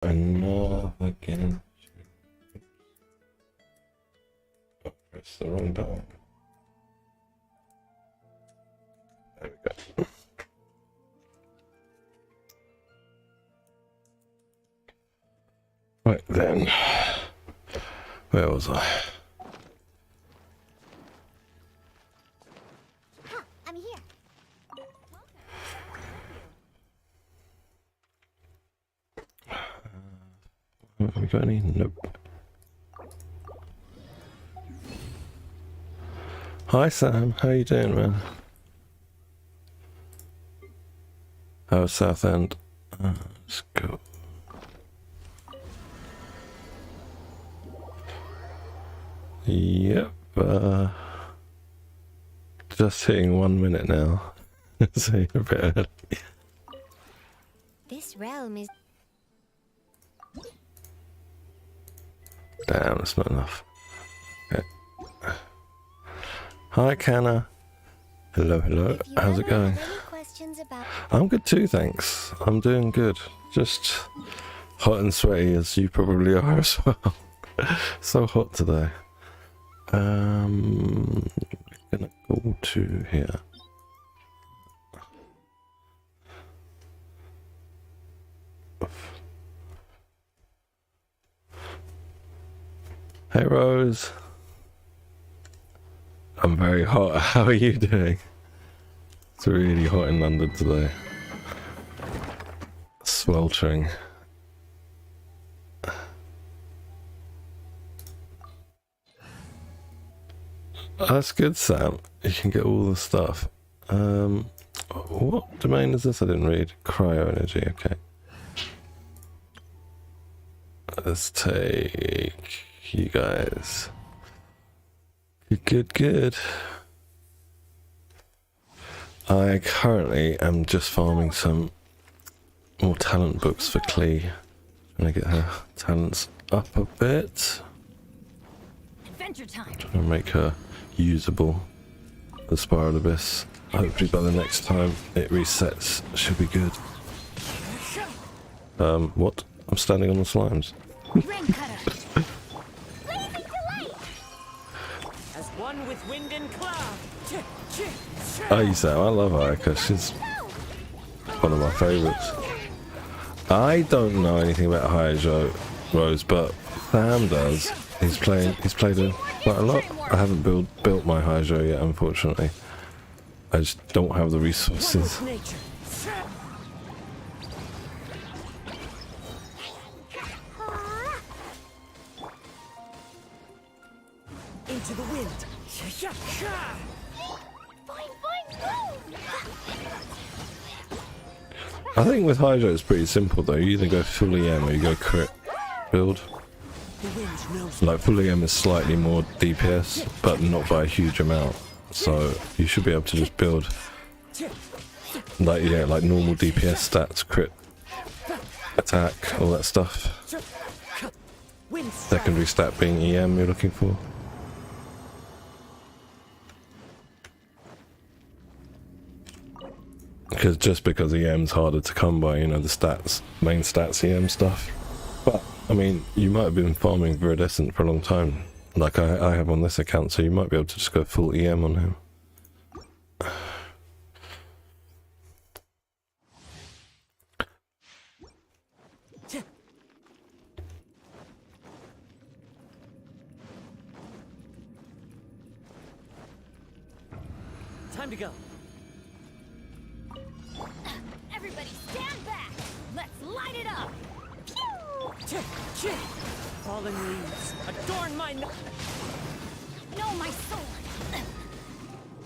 Another Genshin. Oh, press the wrong button. There we go. Right then. Where was I? I'm here. Have we got any? Nope. Hi Sam, how you doing, man? How's Southend? Let's go. Yep. Just hitting 1 minute now. So you're a bit early. This realm is. Damn, that's not enough. Okay. Hi, Canna. Hello, hello. If you How's it ever going? have any questions about I'm good too, thanks. I'm doing good. Just hot and sweaty as you probably are as well. So hot today. Gonna go to here. Hey Rose. I'm very hot. How are you doing? It's really hot in London today. Sweltering. That's good, Sam. You can get all the stuff. What domain is this? I didn't read. Cryo energy, okay. Let's take you guys. Good. I currently am just farming some more talent books for Clee. Trying to get her talents up a bit. adventure time. Trying to make her usable. The Spiral Abyss. Hopefully by the next time it resets, she'll be good. What? I'm standing on the slimes. Rain cutter. Blazing delight. As one with wind and cloud. Aysa, I love Ayaka. She's one of my favourites. I don't know anything about Hydro Rose, but Sam does. He's played her quite a lot. I haven't built my Hydro yet, unfortunately. I just don't have the resources. Into the wind. I think with Hydro it's pretty simple though. You either go full EM or you go crit build. Like full EM is slightly more DPS, but not by a huge amount. So you should be able to just build like like normal DPS stats, crit, attack, all that stuff. Secondary stat being EM you're looking for. Because EM's harder to come by, you know, the stats, main stats EM stuff. But I mean, you might have been farming Viridescent for a long time, like I have on this account, so you might be able to just go full EM on him. Time to go. Everybody stand back. Let's light it up. Pew! Fallen leaves adorn my. No, my sword.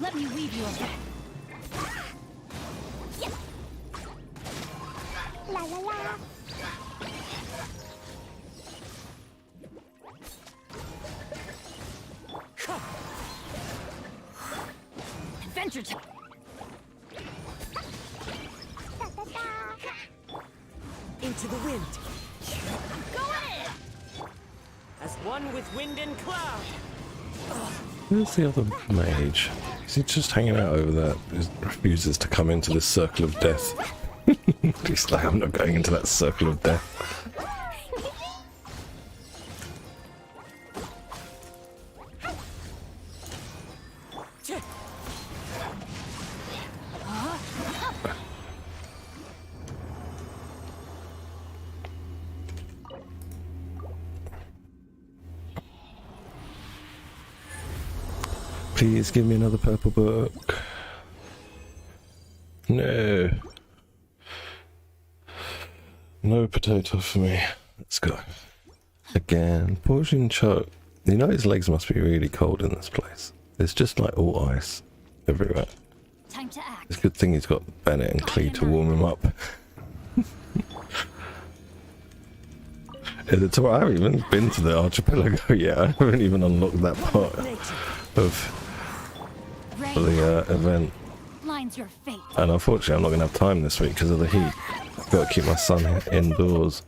Let me weave you a bit. Yeah. La la la. Adventure time. Into the wind. Go in. As one with wind and cloud. Where's the other mage? Is he just hanging out over there? He refuses to come into this circle of death. He's like, I'm not going into that circle of death. Please give me another purple book. No. No potato for me. Let's go. Again. Portion choke. You know his legs must be really cold in this place. It's just like all ice everywhere. Time to act. It's a good thing he's got Bennett and Clee to warm him up. I haven't even been to the archipelago yet. I haven't even unlocked that part of the event. Line's your fate. And unfortunately I'm not going to have time this week because of the heat. I've got to keep my son indoors.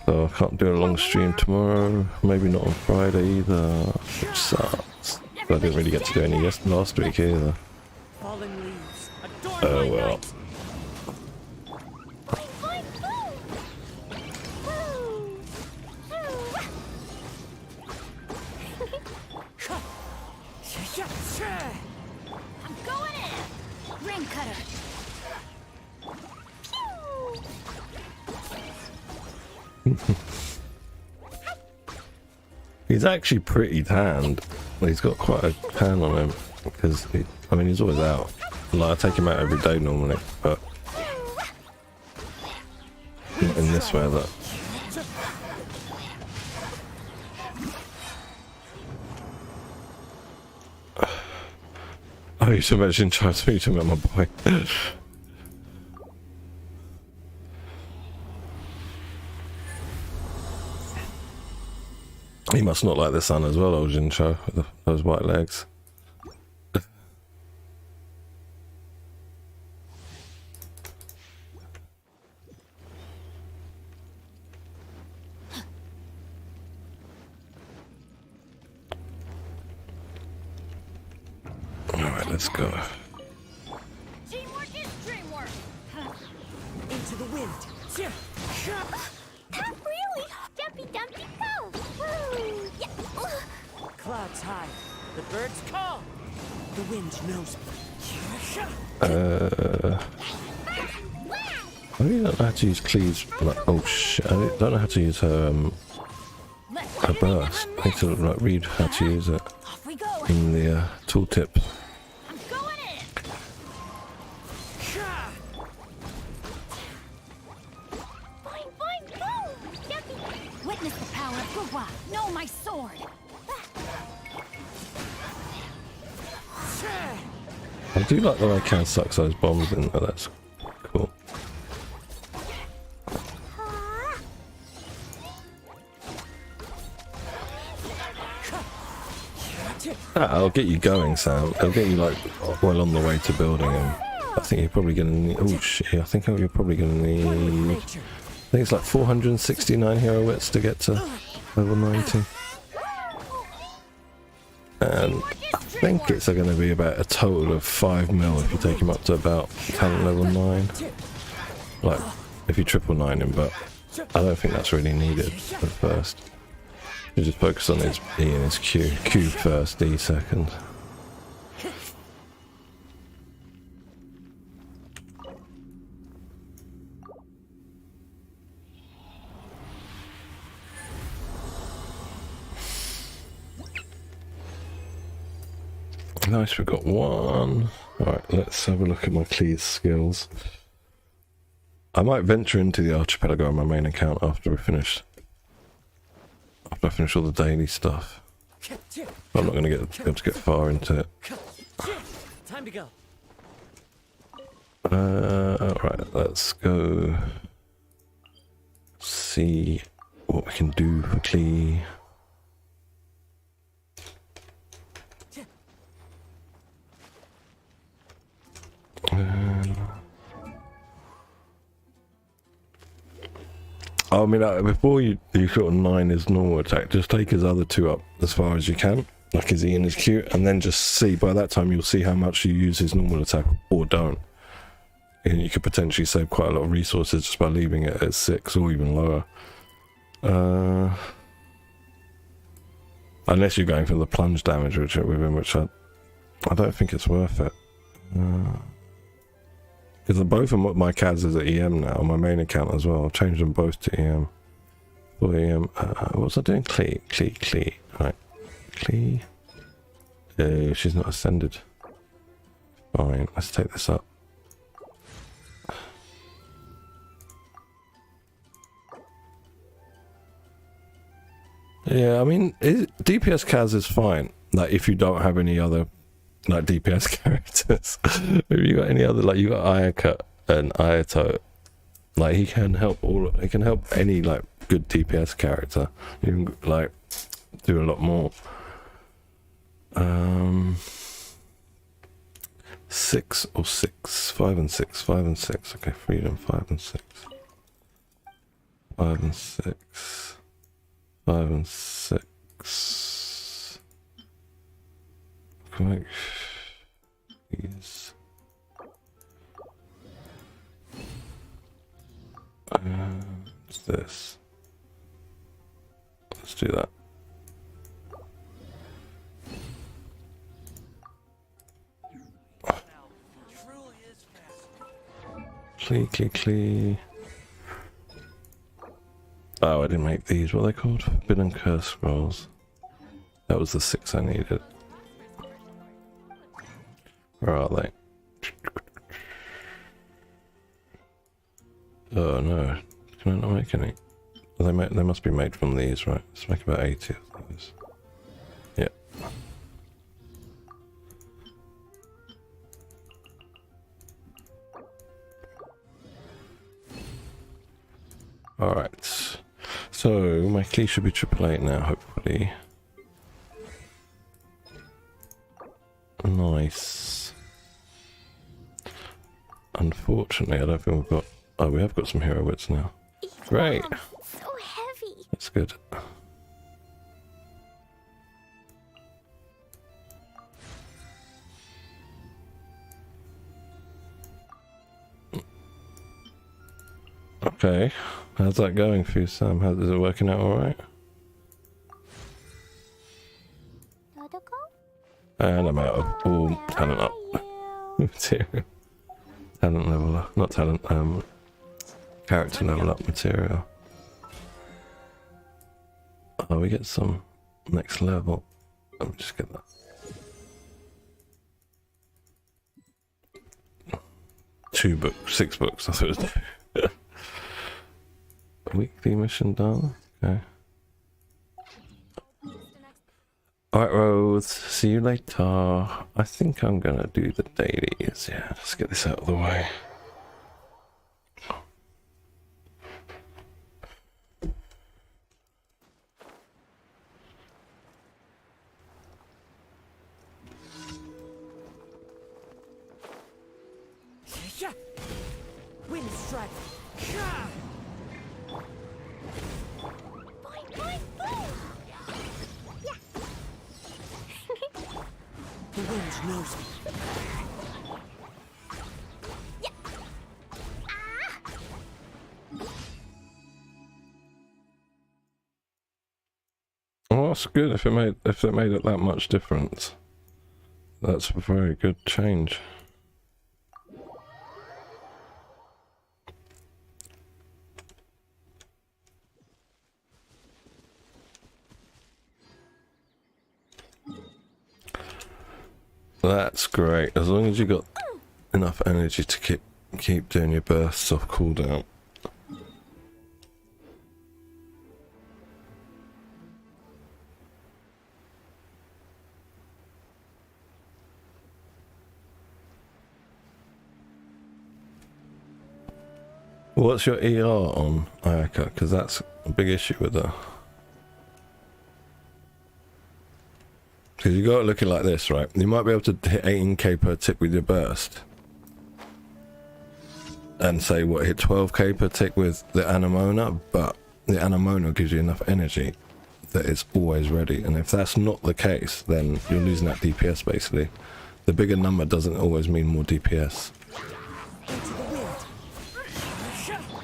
So I can't do a long stream tomorrow. Maybe not on Friday either. Which sucks. But I didn't really get to do any last week either. Falling leaves. Adorn Oh my well. night. I'm going in. Ring cutter. He's actually pretty tanned. He's got quite a tan on him because I mean he's always out. Like I take him out every day normally, but not in this weather. Oh, you should imagine trying to speak to him, my boy. He must not like the sun as well, old Jincho, with those white legs. Alright, let's go. Teamwork is dreamwork. Into the wind. Not really. Jumpy dumpy go. Woo. Yeah. Clouds high. The birds call. The wind knows me. I really don't know how to use Clee's, like, oh shit, I don't know how to use her burst. I need to like read how to use it Off we go. in the tooltip. I'm going in. Fine, fine, boom. Jumpy. Witness the power of Gugwa. Know my sword. I do like that I can suck those bombs in there, that's cool. I'll get you going, Sam. I'll get you like well on the way to building him. I think you're probably gonna need. Oh shit! I think you're probably gonna need. I think it's like 469 hero wits to get to level 90. And I think it's going to be about a total of 5 mil if you take him up to about talent level 9. Like, if you triple 9 him, but I don't think that's really needed at first. You just focus on his E and his Q. Q first, E second. Nice, we've got one. Alright, let's have a look at my Clee's skills. I might venture into the archipelago on my main account after I finish all the daily stuff. I'm not going to be able to get far into it. Time to go. Alright, let's go see what we can do for Clee. I mean, before you sort of 9 his normal attack, just take his other 2 up as far as you can, like his E and his Q, and then just see, by that time you'll see how much you use his normal attack or don't. And you could potentially save quite a lot of resources just by leaving it at 6 or even lower. Unless you're going for the plunge damage with him, which I don't think it's worth it. Because both of my CADs is at EM now, on my main account as well. I've changed them both to EM. For EM, what was I doing? Clee. Right. Clee. She's not ascended. Fine, let's take this up. Yeah, I mean, DPS Kaz is fine. Like, if you don't have any other, like, DPS characters. If you got any other, like, you got Ayaka and Ayato. Like, he can help any, like, good DPS character. You can, like, do a lot more. 6 or 6? 5 and 6. 5 and 6. Okay, freedom. 5 and 6. 5 and 6. 5 and 6. Correct. Yes. What's this? Let's do that. Clee. Oh, I didn't make these. What are they called? Forbidden Curse Scrolls. That was the 6 I needed. Where are they? Oh no. Can I not make any? They must be made from these, right? Let's make about 80 of those. Yeah. Alright. So, my key should be 888 now, hopefully. Nice. Unfortunately, I don't think we've got... Oh, we have got some hero wits now. Great. So heavy. That's good. Okay. How's that going for you, Sam? Is it working out alright? And I'm out of all talent up material. Talent level up. Not talent, character level up material. Oh, we get some next level. Let me just get that. 2 books, 6 books, I thought it was 2. Weekly mission done. Okay. Alright, Rose. See you later. I think I'm gonna do the dailies. Yeah, let's get this out of the way. Wind strike. The wind knows me. Well, that's good if it made it that much difference. That's a very good change. That's great. As long as you got enough energy to keep doing your bursts off cooldown. What's your ER on Ayaka? Because that's a big issue with her. Because you got it looking like this, right? You might be able to hit 18k per tick with your burst. And say, what, hit 12k per tick with the Anemona, but the Anemona gives you enough energy that it's always ready. And if that's not the case, then you're losing that DPS, basically. The bigger number doesn't always mean more DPS.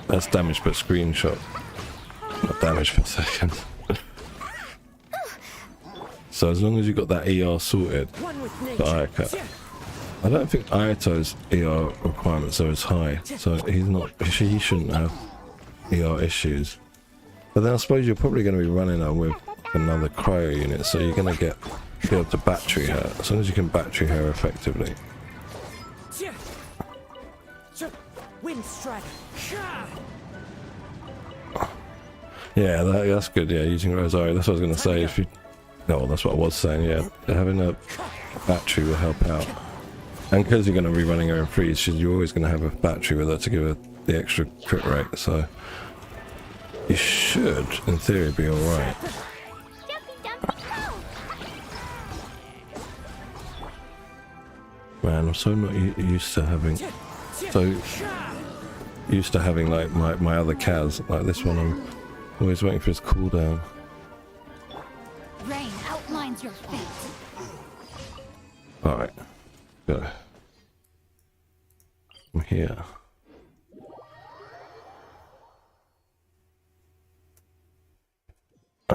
That's damage per screenshot. Not damage per second. So as long as you got that ER sorted for Ayaka. I don't think Ayato's ER requirements are as high, so he shouldn't have ER issues. But then I suppose you're probably going to be running her with another cryo unit, so you're going to get be able to battery her. As long as you can battery her effectively. Wind strider. Yeah, that's good. Yeah, using Rosario. That's what I was going to say. If you, no, that's what I was saying. Yeah, having a battery will help out. And because you're going to be running her in freeze, you're always going to have a battery with her to give her the extra crit rate. So you should, in theory, be all right. Man, I'm so not used to having like my other Kaz. Like this one, I'm always waiting for his cooldown. Rain outlines your fate. All right, go. I'm here.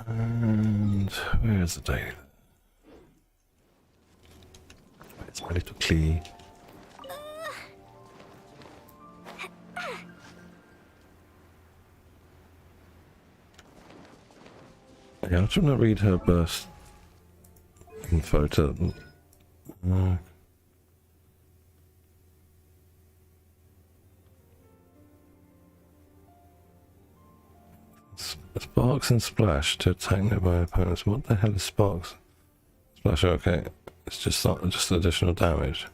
And where's the daily? It's my little Clee. Yeah, I'm trying to read her burst info to. Sparks and Splash to attack nearby opponents. What the hell is Sparks? Splash, okay. It's just additional damage.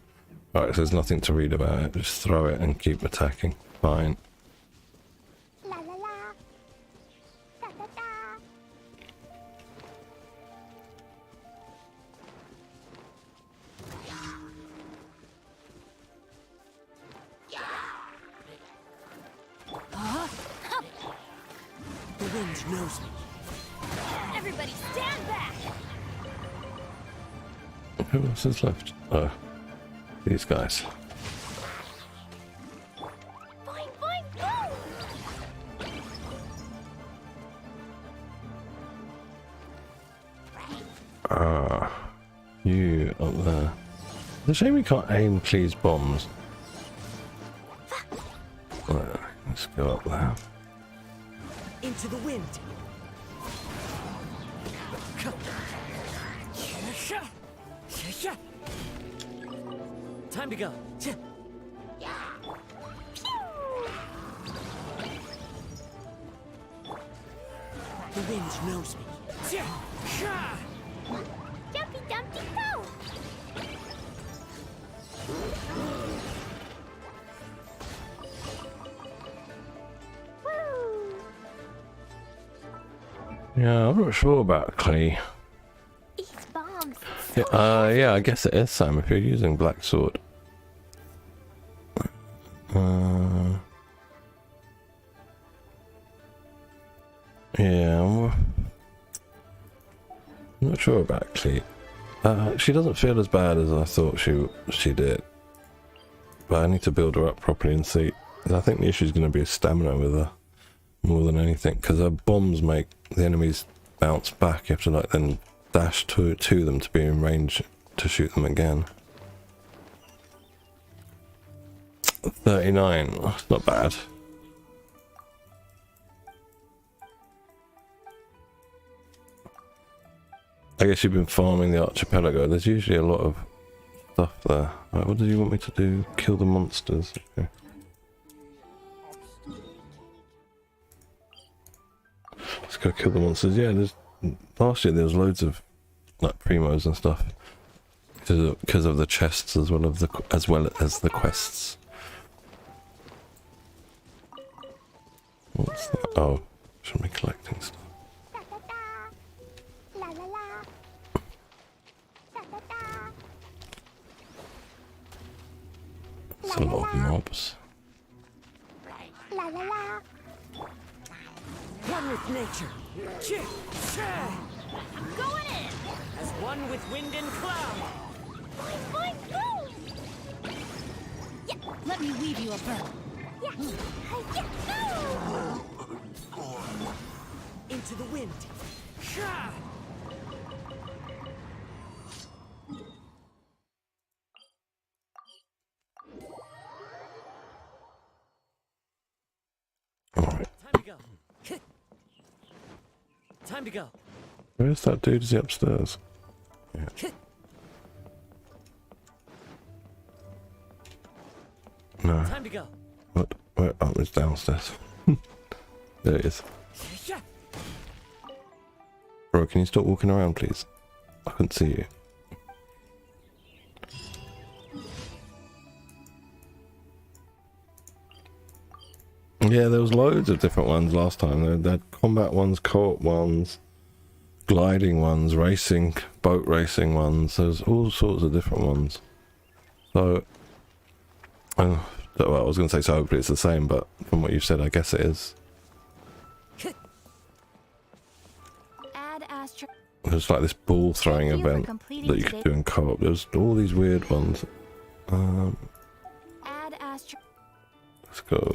Alright, so there's nothing to read about it. Just throw it and keep attacking. Fine. La la la. Da da da. The wind knows me. Everybody stand back. Who else is left? Oh, these guys. Fine, fine, go. You up there. It's a shame we can't aim Clee's bombs. Right, let's go up there. Into the wind. Time to go. The wind knows me. Jumpy dumpty go. Woo. Yeah, I'm not sure about Clee. These bombs. Yeah, I guess it is Sam if you're using Black Sword. Yeah, I'm not sure about Clee. She doesn't feel as bad as I thought she did. But I need to build her up properly and see. I think the issue is going to be stamina with her more than anything, because her bombs make the enemies bounce back. You have to like then dash to them to be in range to shoot them again. 39, that's not bad. I guess you've been farming the archipelago. There's usually a lot of stuff there. Right, what do you want me to do? Kill the monsters. Okay. Let's go kill the monsters. Yeah, last year there was loads of like primos and stuff because of the chests as well as the quests. What's that? Oh, should be collecting stuff. La la la. Da da da. It's a lot of mobs. La la la. One with nature. Going in. As one with wind and cloud. Fine, go. Yeah, let me weave you a bow. Yeah. Yeah. Go. Into the wind. Alright. Time to go. Time to go. Where's that dude? Is he upstairs? Yeah. No. Time to go. What? Where? Oh, it's downstairs. There it is. Yeah. Bro, can you stop walking around, please? I couldn't see you. Yeah, there was loads of different ones last time. They had combat ones, co-op ones, gliding ones, racing, boat racing ones. There's all sorts of different ones. So, well, I was going to say, so hopefully it's the same, but from what you've said, I guess it is. Add Astro. There's like this ball throwing Thank you for event completing that you today- could do in co-op. There's all these weird ones. Add Astro. Let's go.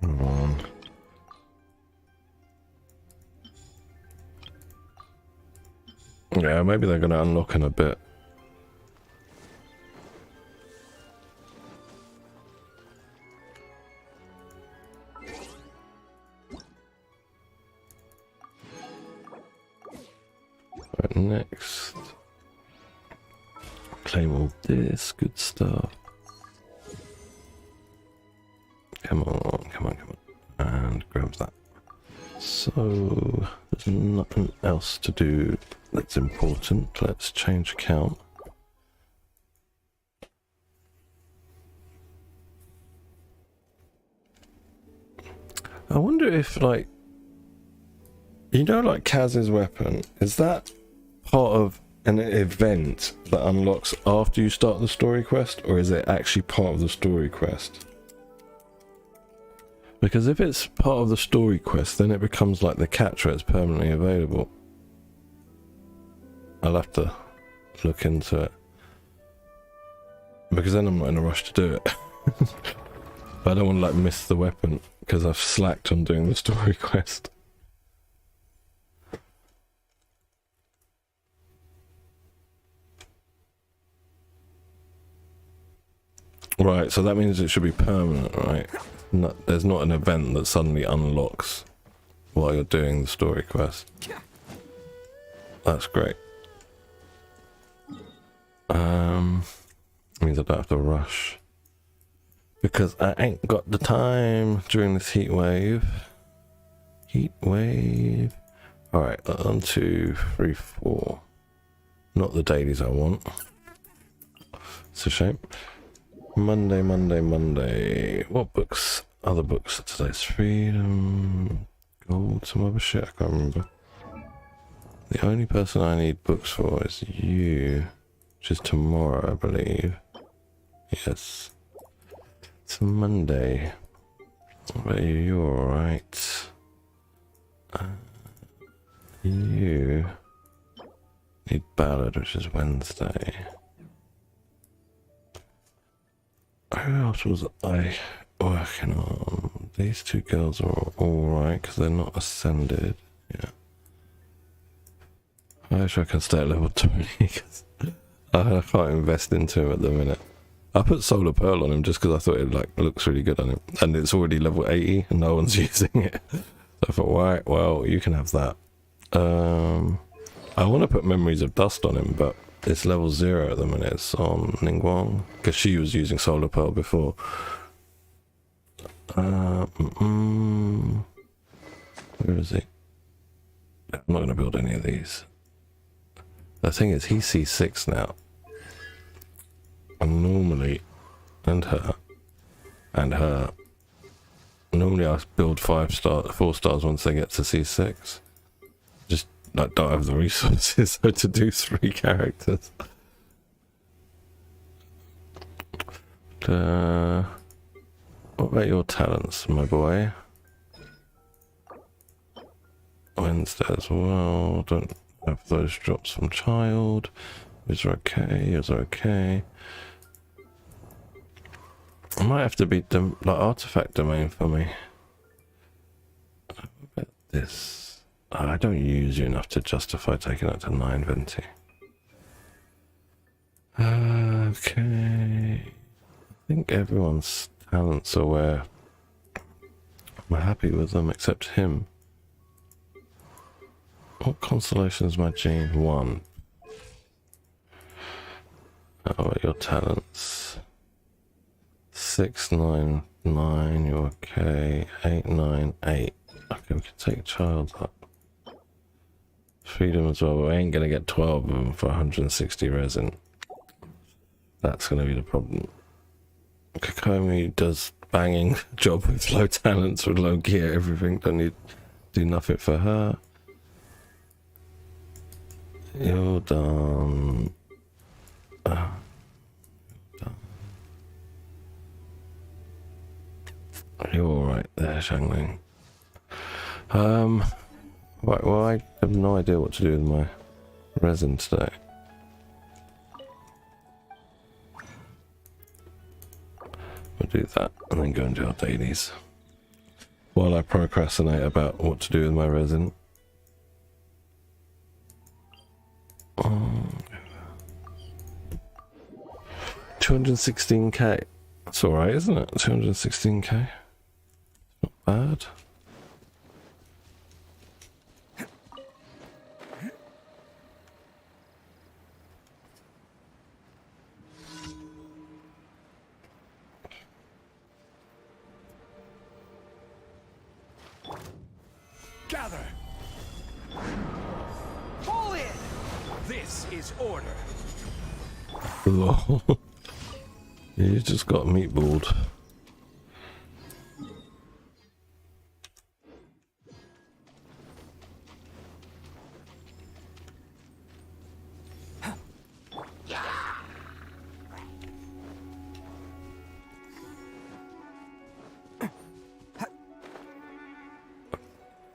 Come on. Yeah, maybe they're going to unlock in a bit. Right, next. Claim all this good stuff. Come on, come on, come on. And grab that. So, there's nothing else to do that's important. Let's change account. I wonder if, like, you know, like Kaz's weapon, is that part of an event that unlocks after you start the story quest, or is it actually part of the story quest? Because if it's part of the story quest, then it becomes like the capture, it's permanently available. I'll have to look into it. Because then I'm not in a rush to do it. But I don't want to like miss the weapon, because I've slacked on doing the story quest. Right, so that means it should be permanent, right? There's not an event that suddenly unlocks while you're doing the story quest. That's great. Means I don't have to rush. Because I ain't got the time during this heat wave. Heat wave. Alright, 1, 2, 3, 4. Not the dailies I want. It's a shame. Monday, Monday, Monday. What books? Other books. Today's Freedom. Gold, some other shit. I can't remember. The only person I need books for is you. Which is tomorrow, I believe. Yes. It's Monday. But you're alright. You need Ballad, which is Wednesday. Who else was I working on? These two girls are alright because they're not ascended. Yeah. I wish I could stay at level 20 because I can't invest into him at the minute. I put Solar Pearl on him just because I thought it like looks really good on him, and it's already level 80 and no one's using it. So I thought, right, well, you can have that. I want to put Memories of Dust on him, but it's level 0 at the minute. It's on Ningguang because she was using Solar Pearl before. Where is he? I'm not going to build any of these. The thing is, he's C6 now. And normally, and her, normally I build 4 stars once they get to C6. Just like don't have the resources so to do 3 characters. What about your talents, my boy? Wednesday as well. Don't have those drops from child. Yours are okay. Yours are okay. I might have to beat them like artifact domain for me. What about this? I don't use you enough to justify taking it to 9 Venti. Okay. I think everyone's talents are where I'm happy with them except him. What constellation is my gene? 1. Oh, your talents. 6, 9, 9, you're okay. 8, 9, 8. Okay, we can take child up. Freedom as well, but we ain't gonna get 12 of them for 160 resin. That's gonna be the problem. Kokomi does banging job with low talents, with low gear, everything. Don't need do nothing for her. You're done. You're alright there, Shangling. Right, well, I have no idea what to do with my resin today. We'll do that and then go and do our dailies. While I procrastinate about what to do with my resin. 216k. That's alright, isn't it? 216k. Not bad. Gather! Fall in! This is order. Lol. You just got meatballed.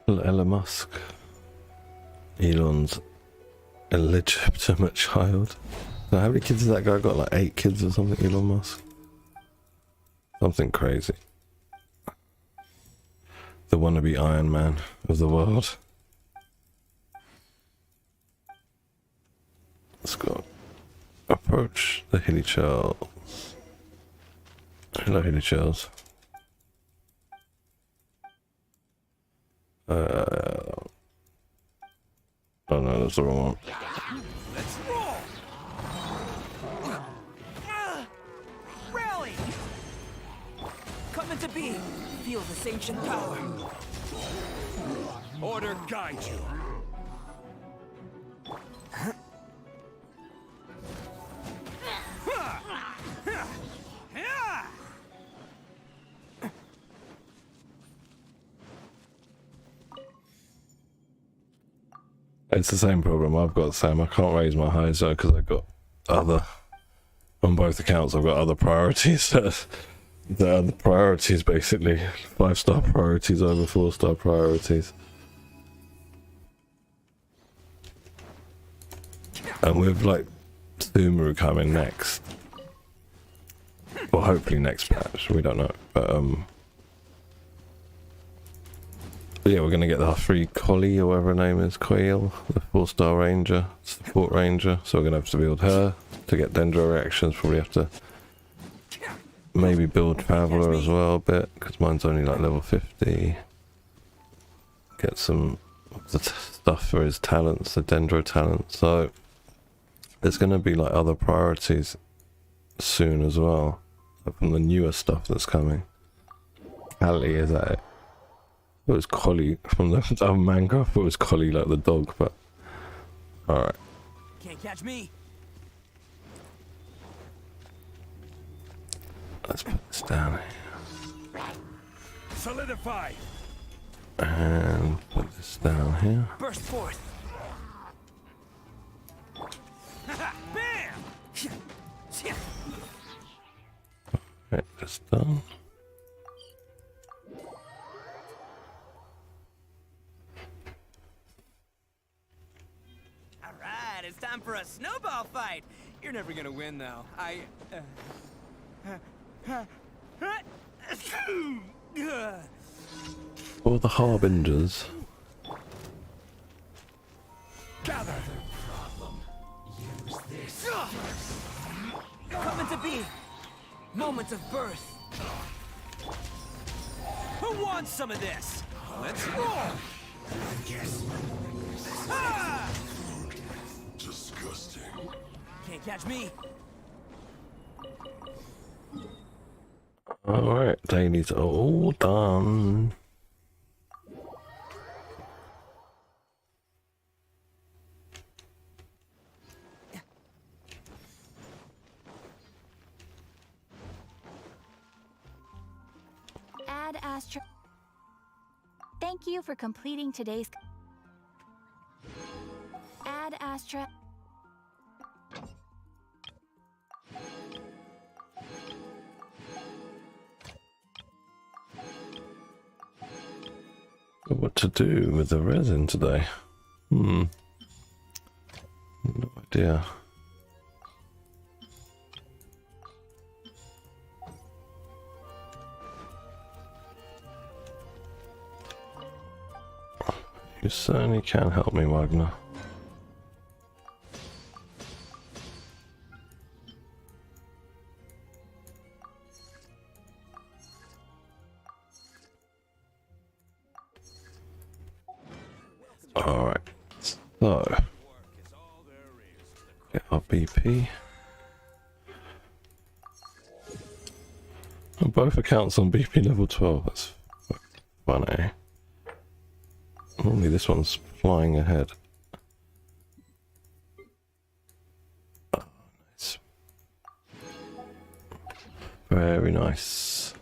Elon Musk. Elon's illegitimate child. So how many kids has that guy got? Like 8 kids or something, Elon Musk? Something crazy. The wannabe Iron Man of the world. Let's go. Approach the Hilly Charles. Hello, Hilly Charles. Oh no, that's the wrong one. Let's roll! Rally! Come into being. Feel this ancient power. Order guide you. It's the same problem I've got, Sam. I can't raise my highs though because I've got other, on both accounts, I've got other priorities. The other priorities, basically 5-star priorities over 4-star priorities. And with like Sumeru coming next, well, hopefully next patch, we don't know, but yeah, we're gonna get the 3 Collie or whatever her name is, Coil, the 4-star ranger, support ranger. So we're gonna have to build her to get Dendro reactions. Probably have to maybe build Traveler as well a bit, because mine's only like level 50. Get some of the stuff for his talents, the Dendro talents. So there's gonna be like other priorities soon as well, from the newer stuff that's coming. Callie, is that it? It was Collie from the manga. I thought it was Collie like the dog, but alright. Can't catch me. Let's put this down here. Solidify. And put this down here. Burst forth. Bam! Right, that's done. Alright, it's time for a snowball fight. You're never gonna win, though. Or the Harbingers. Gather. Coming to be. Moments of birth. Who wants some of this? Let's roll! Ah! Disgusting. Can't catch me. Alright, dailies are all done. Add Astra. Thank you for completing today's. Add Astra. What to do with the resin today? No idea. You certainly can help me, Wagner. Alright, so get our BP. On both accounts on BP level 12, that's funny. Normally this one's flying ahead. Oh, nice. Very nice.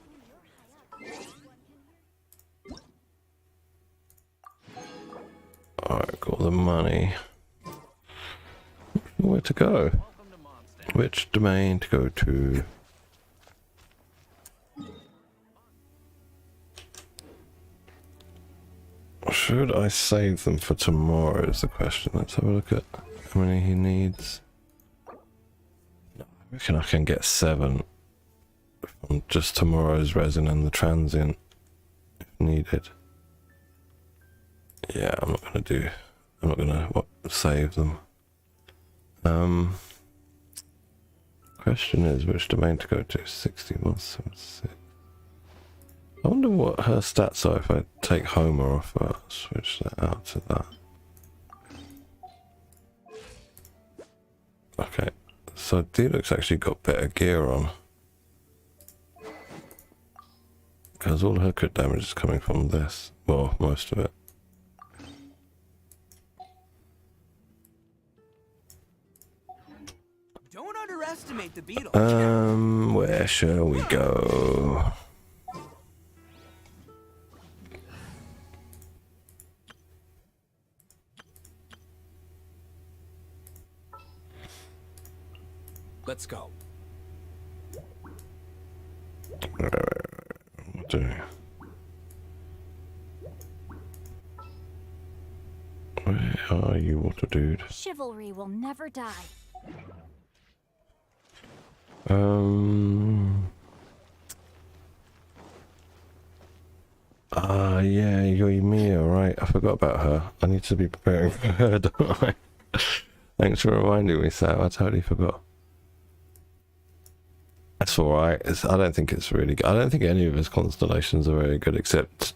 Alright, got the money. Where to go? Which domain to go to? Should I save them for tomorrow is the question. Let's have a look at how many he needs. I reckon I can get 7 from just tomorrow's resin and the transient if needed. Yeah, I'm not gonna save them. Question is which domain to go to. 6176. I wonder what her stats are if I take Homer off her. I'll switch that out to that. Okay, so Diluc's actually got better gear on. Because all her crit damage is coming from this. Well, most of it. Don't underestimate the beetle. Where shall we go? Let's go. What do? Where are you, water dude? Chivalry will never die. Yeah, Yoimiya, right? I forgot about her. I need to be preparing for her, don't I? Thanks for reminding me, Sam. I totally forgot. That's alright. I don't think it's really good. I don't think any of his constellations are very good, except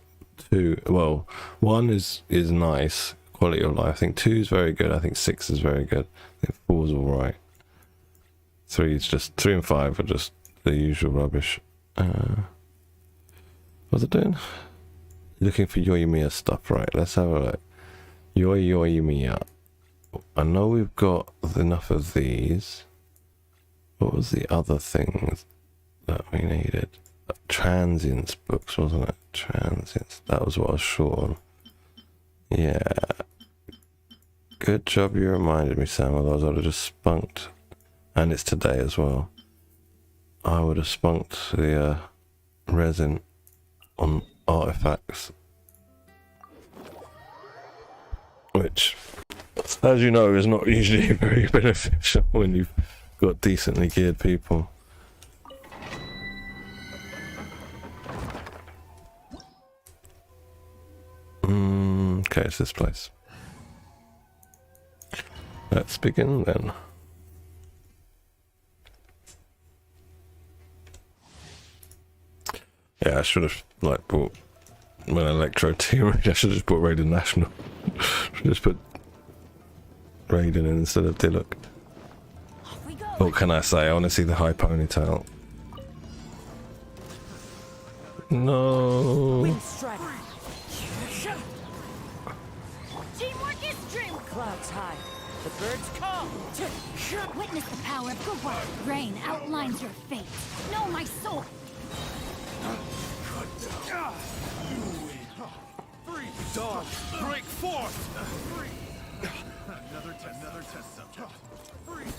2. Well, 1 is nice, quality of life. I think 2 is very good. I think 6 is very good. I think 4 is alright. 3 is just 3 and 5 are just the usual rubbish. What's it doing? Looking for Yoimiya stuff, right? Let's have a look. Yoimiya. I know we've got enough of these. What was the other things that we needed? Transients books, wasn't it? Transients. That was what I was short on. Yeah. Good job you reminded me, Sam. Otherwise I would have just spunked. And it's today as well. I would have spunked the resin on artifacts. Which, as you know, is not usually very beneficial when you've got decently geared people. Okay, it's this place. Let's begin then. Yeah, I should have like bought when Electro team. I should have just bought Raiden National. Should just put Raiden in instead of Diluc. Off we go. What can I say? I want to see the high ponytail. No. Wind strider. Teamwork is dream. Clouds high. The birds call. Witness the power of Gua. Rain outlines your fate. Know my soul. Dawn, break forth! Another test subject. Freeze!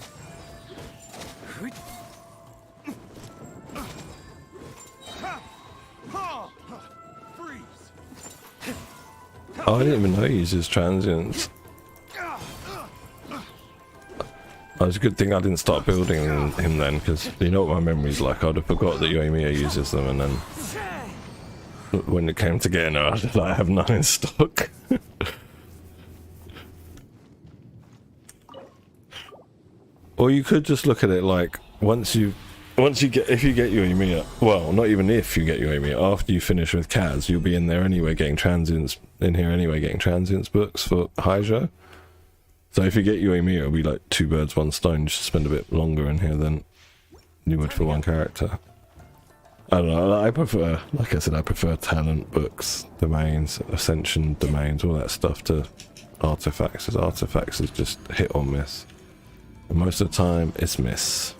Oh, I didn't even know he uses transients. Oh, it's a good thing I didn't start building him then, because you know what my memory's like. I'd have forgot that Yoimiya uses them, and then when it came to getting her, I was like, I have none in stock. Or you could just look at it like if you get Yoimiya, well, not even if you get Yoimiya, after you finish with Kaz, you'll be in there anyway getting transients books for Hydra. So if you get Yoimiya, it'll be like 2 birds, 1 stone. You should spend a bit longer in here than you would for one character. I don't know, I prefer, like I said, I prefer talent books, domains, ascension domains, all that stuff to artifacts, because artifacts is just hit or miss. And most of the time, it's miss.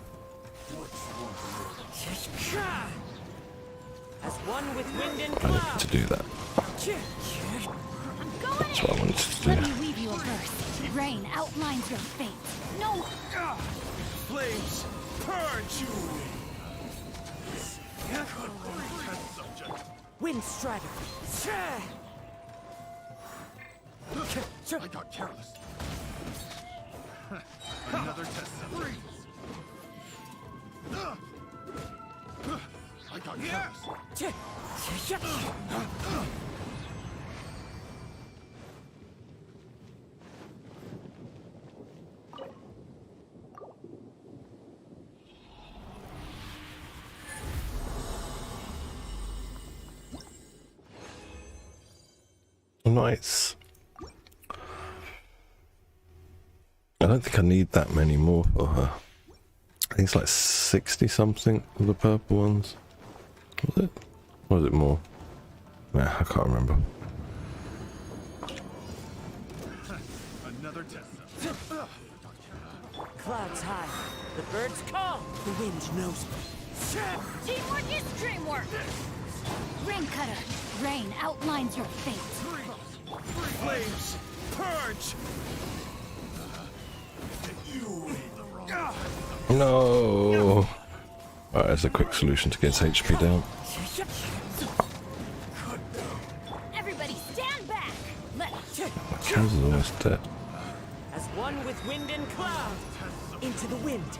As one with wind and I need to do that. I'm going That's what I wanted to Let do. me weave you a verse. Rain outlines your fate. No. Flames, purge you! Test subject. wind strider. I got careless. Another test subject. I got careless. Nice. I don't think I need that many more for her. I think it's like 60 something for the purple ones. Was it? Or was it more? Nah, I can't remember. Another test subject. Clouds high. The birds call. The wind knows me. Teamwork is dreamwork. Rain cutter. Rain outlines your fate. Flames, purge! No! Alright, there's a quick solution to get his HP down. Everybody stand back. Let Kaz is almost dead. As one with wind and cloud. Into the wind.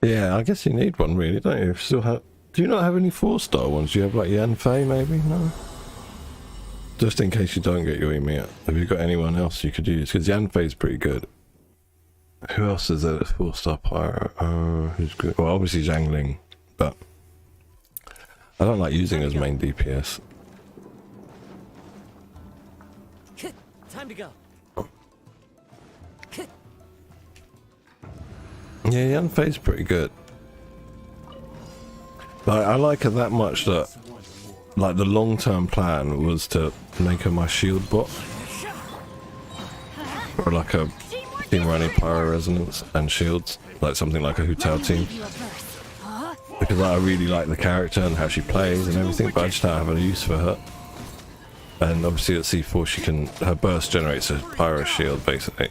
Yeah, I guess you need one really, don't you? Still have, do you not have any 4-star ones? Do you have like Yanfei maybe? No? Just in case you don't get your Yoimiya. Have you got anyone else you could use? Because Yanfei's pretty good. Who else is there that's 4-star pyro? Who's good? Well, obviously Zhangling, but I don't like using as main DPS. Time to go. Yeah, Yanfei's pretty good. Like, I like her that much that, like, the long-term plan was to make her my shield bot. Or like a team running pyro resonance and shields. Like something like a Hutao team. weave you a verse. Huh? Because I really like the character and how she plays and everything, but I just don't have a use for her. And obviously at C4 her burst generates a pyro shield basically.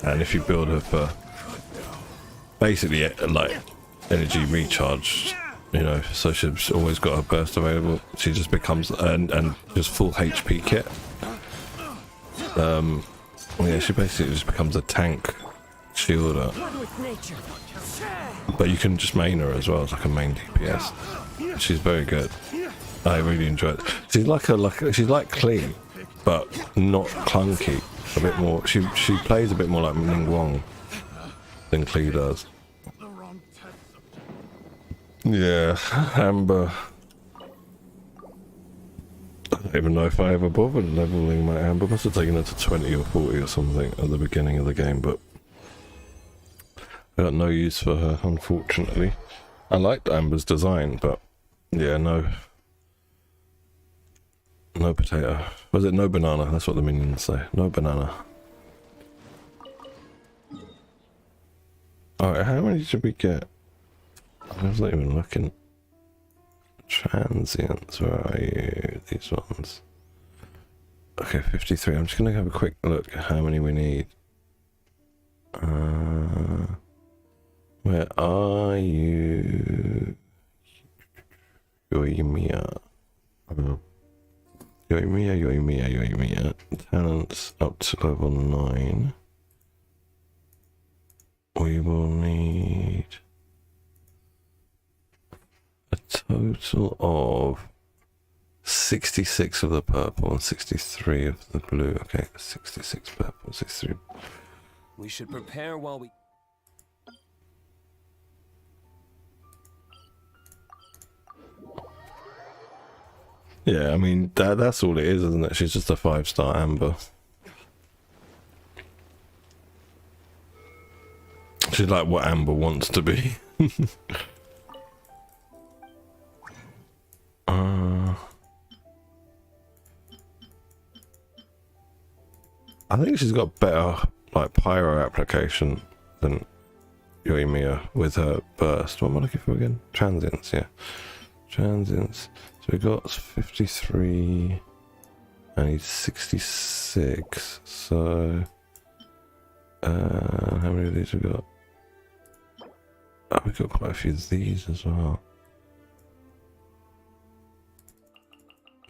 And if you build her for basically like energy recharge, you know, so she's always got her burst available, she just becomes and just full HP kit. Yeah, she basically just becomes a tank shielder. One with nature. But you can just main her as well as like a main DPS. She's very good. I really enjoy it. She's like she's like Klee, but not clunky. A bit more. She plays a bit more like Ning Wong than Klee does. The wrong test subject. Yeah, Amber. I don't even know if I ever bothered leveling my Amber. Must have taken it to 20 or 40 or something at the beginning of the game, but I got no use for her, unfortunately. I liked Amber's design, but yeah, no potato. Was it no banana? That's what the minions say. No banana. Alright, how many should we get? I was not even looking. Transients, where are you? These ones. Okay, 53. I'm just gonna have a quick look at how many we need. Where are you? Yoimiya. Yoimiya. Talents up to level 9. We will need a total of 66 of the purple and 63 of the blue. Okay, 66 purple, 63. We should prepare while we... Yeah, I mean, that's all it is, isn't it? She's just a 5-star Amber. She's like what Amber wants to be. I think she's got better like pyro application than Yoimiya with her burst. What am I looking for again? Transients, yeah. Transients. So we got 53. I need 66. So how many of these we got? Oh, we got quite a few of these as well.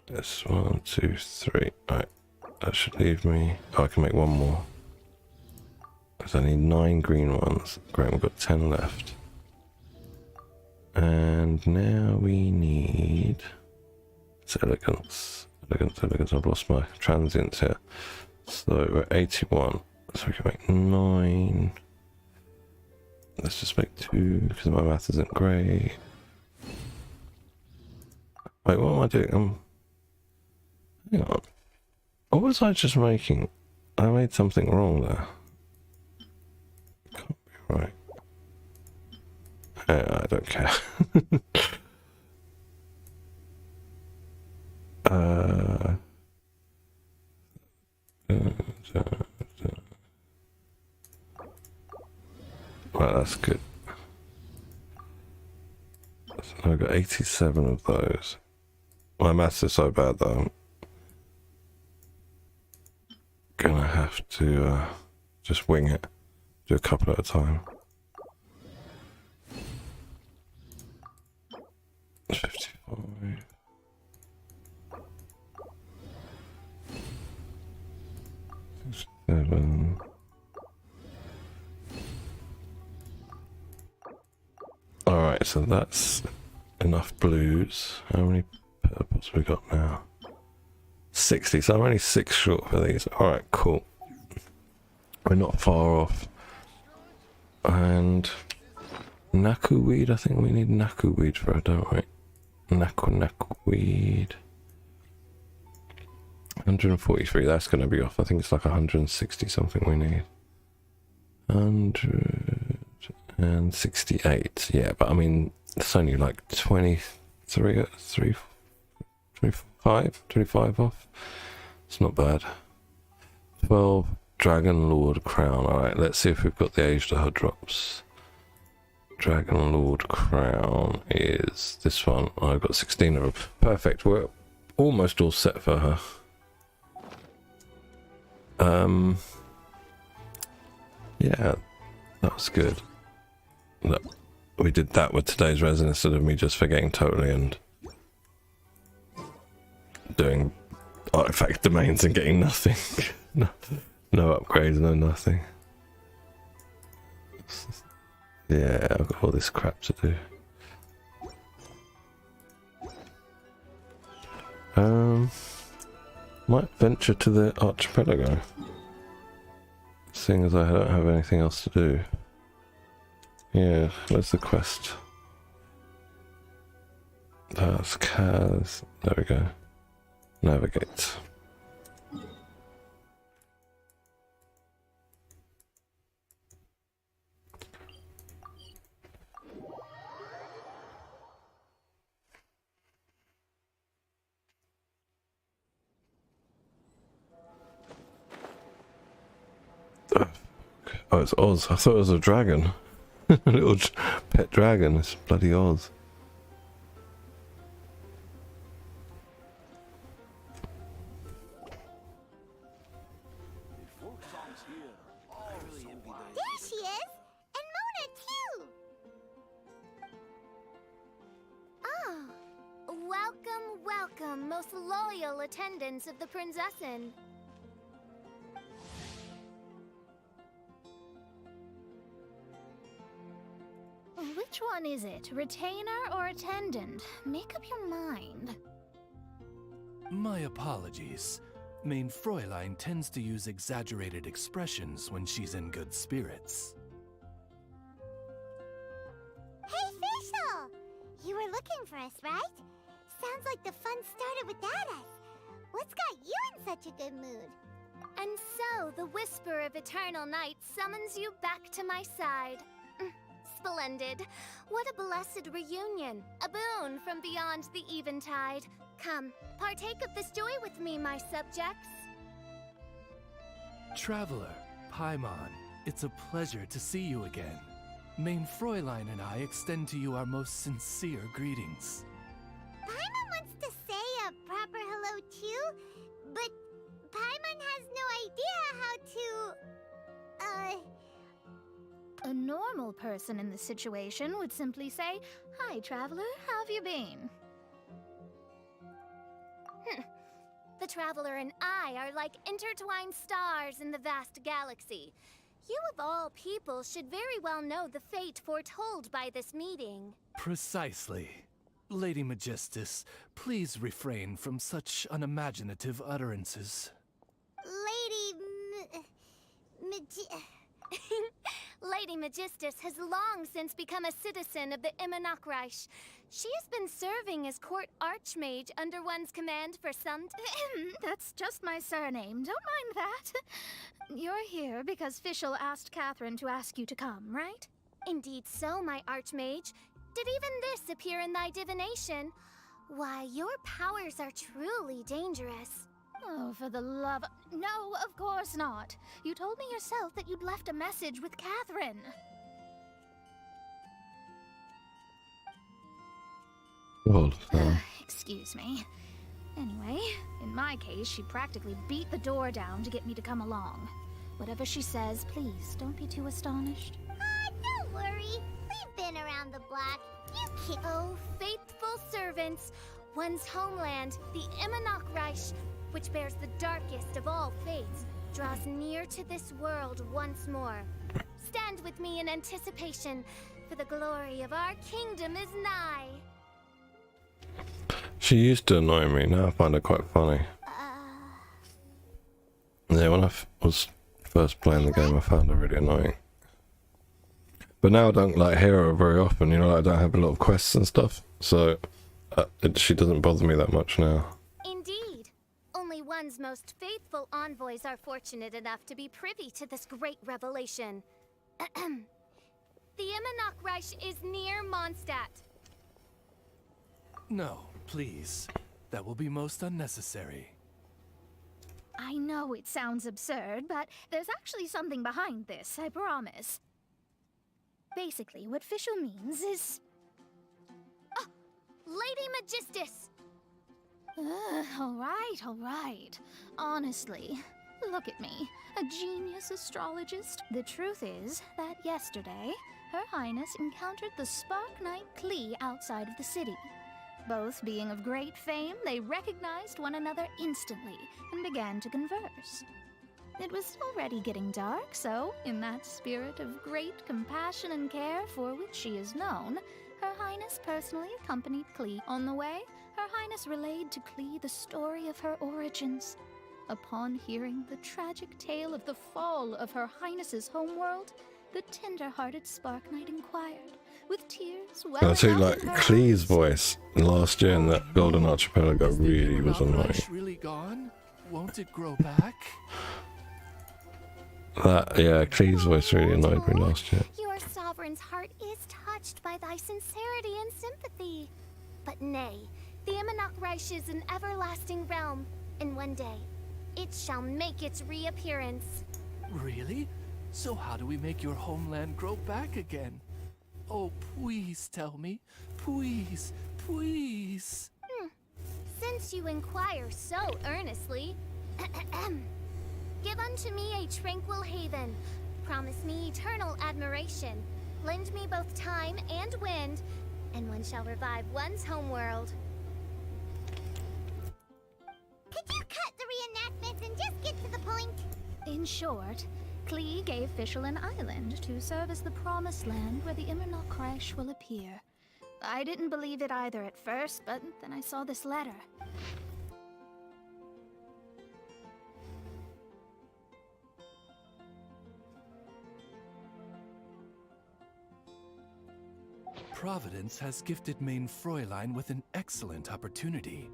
This 1, 2, 3. Right, that should leave me. Oh, I can make one more. Because I need 9 green ones. Great, we've got 10 left. And now we need. It's elegance. Elegance. I've lost my transients here. So we're 81. So we can make 9. Let's just make 2 because my math isn't great. Wait, what am I doing? Hang on. What was I just making? I made something wrong there. Can't be right. I don't care. Right, that's good. So I've got 87 of those. My maths is so bad that I'm gonna have to just wing it. Do a couple at a time. 55. 67. Alright, so that's enough blues. How many purples have we got now? 60, so I'm only 6 short for these. Alright, cool. We're not far off. And Naku weed, I think we need Naku weed for it, don't we? Naku weed. 143, that's going to be off. I think it's like 160 something we need. 168, yeah, but I mean, it's only like 25 off. It's not bad. 12 Dragon Lord Crown. Alright, let's see if we've got the age to her drops. Dragon Lord Crown is this one. I've got 16 of them. Perfect, we're almost all set for her. Yeah, that was good. Look, we did that with today's resin instead of me just forgetting totally and doing artifact domains and getting nothing. No upgrades, no nothing. Yeah, I've got all this crap to do. Might venture to the archipelago. Seeing as I don't have anything else to do. Yeah, where's the quest? That's Kaz. There we go. Navigate. Oh, it's Oz. I thought it was a dragon. A little pet dragon. It's bloody Oz. There she is! And Mona, too! Oh, welcome, welcome, most loyal attendants of the Prinzessin. Which one is it? Retainer or attendant? Make up your mind. My apologies. Main Fräulein tends to use exaggerated expressions when she's in good spirits. Hey, Fischl! You were looking for us, right? Sounds like the fun started without us. What's got you in such a good mood? And so, the Whisper of Eternal Night summons you back to my side. Splendid. What a blessed reunion. A boon from beyond the eventide. Come, partake of this joy with me, my subjects. Traveler, Paimon, it's a pleasure to see you again. Main Fräulein and I extend to you our most sincere greetings. Paimon wants to say a proper hello too, but Paimon has no idea how to... A normal person in this situation would simply say, "Hi, traveler, how have you been?" The traveler and I are like intertwined stars in the vast galaxy. You of all people should very well know the fate foretold by this meeting. Precisely. Lady Magistus, please refrain from such unimaginative utterances. Lady Magistus has long since become a citizen of the Immonachreich. She has been serving as court archmage under one's command for some That's just my surname. Don't mind that. You're here because Fischl asked Catherine to ask you to come, right? Indeed so, my archmage. Did even this appear in thy divination? Why, your powers are truly dangerous. Oh, for the love... No, of course not. You told me yourself that you'd left a message with Catherine. God, Excuse me. Anyway, in my case, she practically beat the door down to get me to come along. Whatever she says, please, don't be too astonished. Don't worry. We've been around the block. You can't... Oh, faithful servants. One's homeland, the Immonachreich, which bears the darkest of all fates, draws near to this world once more. Stand with me in anticipation, for the glory of our kingdom is nigh. she used to annoy me. Now I find her quite funny. Yeah, when I was first playing the game, I found her really annoying. But now I don't like hear her very often. You know, like, I don't have a lot of quests and stuff, so she doesn't bother me that much now. Indeed. Only one's most faithful envoys are fortunate enough to be privy to this great revelation. The Immonachreich is near Mondstadt. No, please. That will be most unnecessary. I know it sounds absurd, but there's actually something behind this, I promise. Basically, what Fischl means is... Oh, Lady Magistus! All right. Honestly, look at me. A genius astrologist. The truth is that yesterday, Her Highness encountered the Spark Knight Klee outside of the city. Both being of great fame, they recognized one another instantly and began to converse. It was already getting dark, so, in that spirit of great compassion and care for which she is known, Her Highness personally accompanied Klee. On the way, Her Highness relayed to Klee the story of her origins. Upon hearing the tragic tale of the fall of Her Highness's homeworld, the tender-hearted Spark Knight inquired, with tears I welling see, out like, in her Klee's eyes. voice last year in that Golden Archipelago Is the really was annoying. Imanok really gone? Won't it grow back? That, yeah, Klee's voice really annoyed me last year. Your sovereign's heart is touched by thy sincerity and sympathy. But nay, the Imanok Reich is an everlasting realm, and one day, it shall make its reappearance. Really? So how do we make your homeland grow back again? Oh, please tell me. Please, please. Since you inquire so earnestly, give unto me a tranquil haven. Promise me eternal admiration. Lend me both time and wind, and one shall revive one's homeworld. Could you cut the reenactments and just get to the point? In short, Klee gave Fischl an island to serve as the promised land where the Imanok Reich will appear. I didn't believe it either at first, but then I saw this letter. Providence has gifted Main Fräulein with an excellent opportunity.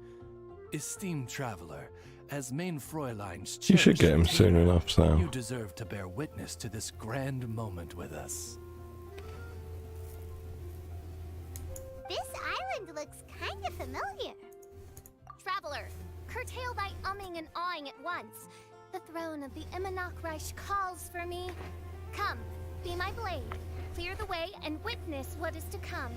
Esteemed traveler, as Main Fräulein's You should get him cherished soon leader, enough, Sam. You deserve to bear witness to this grand moment with us. This island looks kind of familiar. Traveler, curtail thy umming and awing at once. The throne of the Imanok Reich calls for me. Come, be my blade. Clear the way and witness what is to come.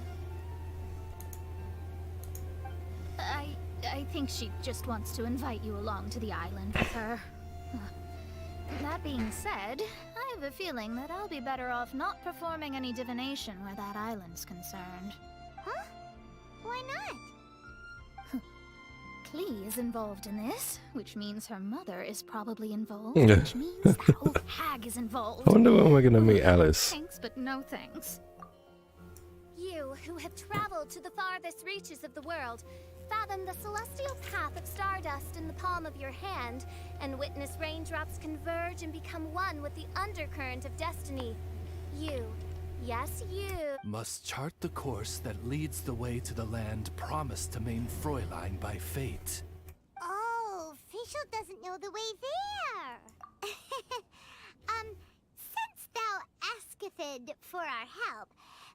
I think she just wants to invite you along to the island with her. That being said, I have a feeling that I'll be better off not performing any divination where that island's concerned. Huh? Why not? Klee is involved in this, which means her mother is probably involved, Yeah. which means that old hag is involved. I wonder when we're gonna meet Alice. Thanks, but no thanks. You who have traveled to the farthest reaches of the world, fathom the celestial path of stardust in the palm of your hand, and witness raindrops converge and become one with the undercurrent of destiny. You, yes you, Must chart the course that leads the way to the land promised to Main Fräulein by fate. Oh, Fischl doesn't know the way there. Since thou asketh for our help,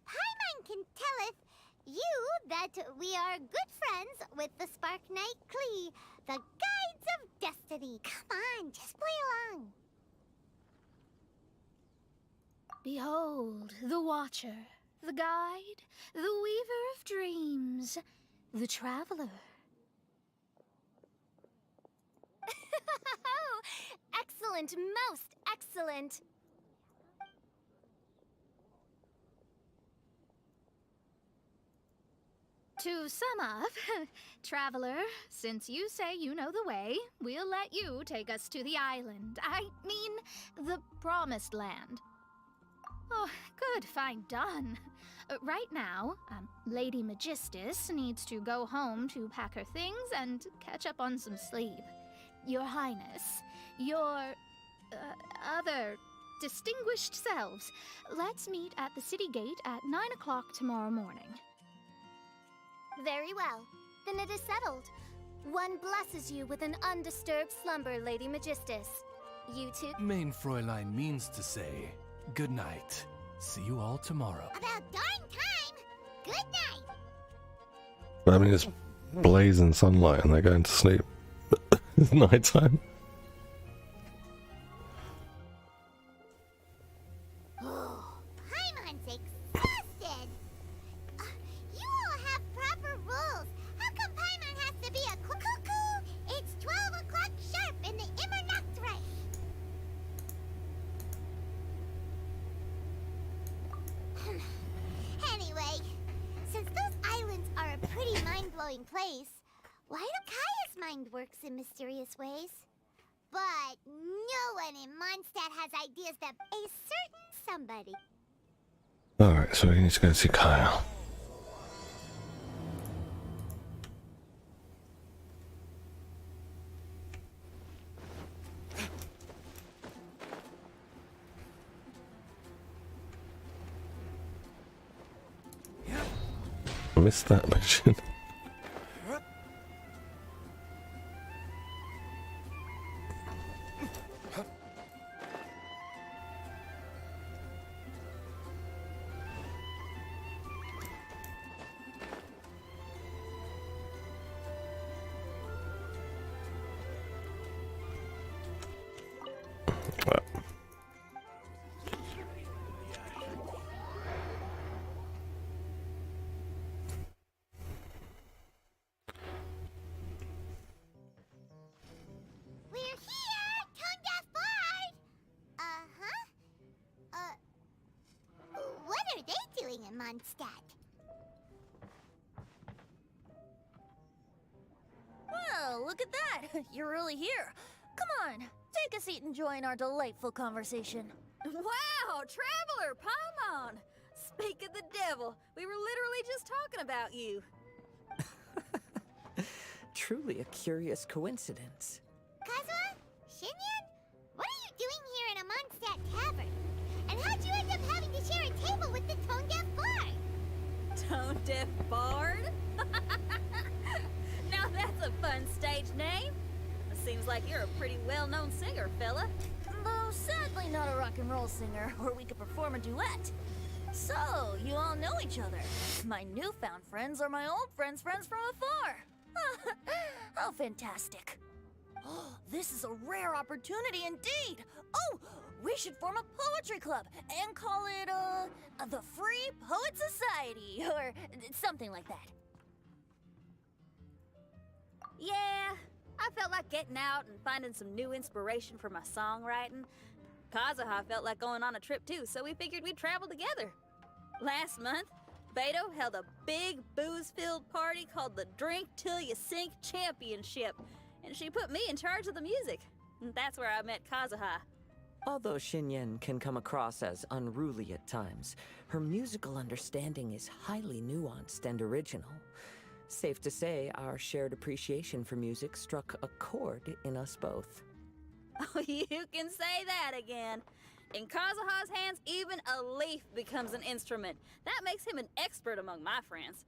Paimon can telleth you that we are good friends with the Spark Knight Klee, the Guides of Destiny. Come on, just play along. Behold, the Watcher, the Guide, the Weaver of Dreams, the Traveler. Excellent, most excellent. To sum up, Traveler, since you say you know the way, we'll let you take us to the island. I mean, the Promised Land. Oh, good, fine, done. Right now, Lady Magistus needs to go home to pack her things and catch up on some sleep. Your Highness, your other distinguished selves, let's meet at the city gate at 9 o'clock tomorrow morning. Very well. Then it is settled. One blesses you with an undisturbed slumber, Lady Magistus. You two... Main Fräulein means to say, good night. See you all tomorrow. About darn time! Good night! I mean, it's blazing sunlight and they're going to sleep. It's nighttime. Paimon's exhausted! You all have proper rules. How come Paimon has to be a cuckoo? It's 12 o'clock sharp in the Immernachtreich. Anyway, since those islands are a pretty mind-blowing place, why do Kaya's mind works in mysterious ways? But no one in Mondstadt has ideas that a certain somebody. Alright, so we need to go see Kyle. I missed that mission. We're here! Tone Deaf Bard! Uh-huh. What are they doing in Mondstadt? Well, look at that. You're really here. Come on, take a seat and join our delightful conversation. Wow, Traveler, Paimon! Speak of the devil, we were literally just talking about you. Truly a curious coincidence. Kazuha? Shinyan? What are you doing here in a Mondstadt tavern? And how'd you end up having to share a table with the Tone Deaf Bard? Tone Deaf Bard? Now that's a fun stage name. Seems like you're a pretty well-known singer, fella. Though sadly not a rock and roll singer, or we could perform a duet. So, you all know each other. My newfound friends are my old friends' friends from afar. How fantastic. Oh, this is a rare opportunity indeed. Oh, we should form a poetry club and call it, the Free Poet Society, or something like that. Yeah, I felt like getting out and finding some new inspiration for my songwriting. Kazuha felt like going on a trip too, so we figured we'd travel together. Last month, Beto held a big booze-filled party called the Drink Till You Sink Championship, and she put me in charge of the music. And that's where I met Kazuha. Although Shinyen can come across as unruly at times, her musical understanding is highly nuanced and original. Safe to say, our shared appreciation for music struck a chord in us both. Oh, you can say that again. In Kazuha's hands, even a leaf becomes an instrument. That makes him an expert among my friends.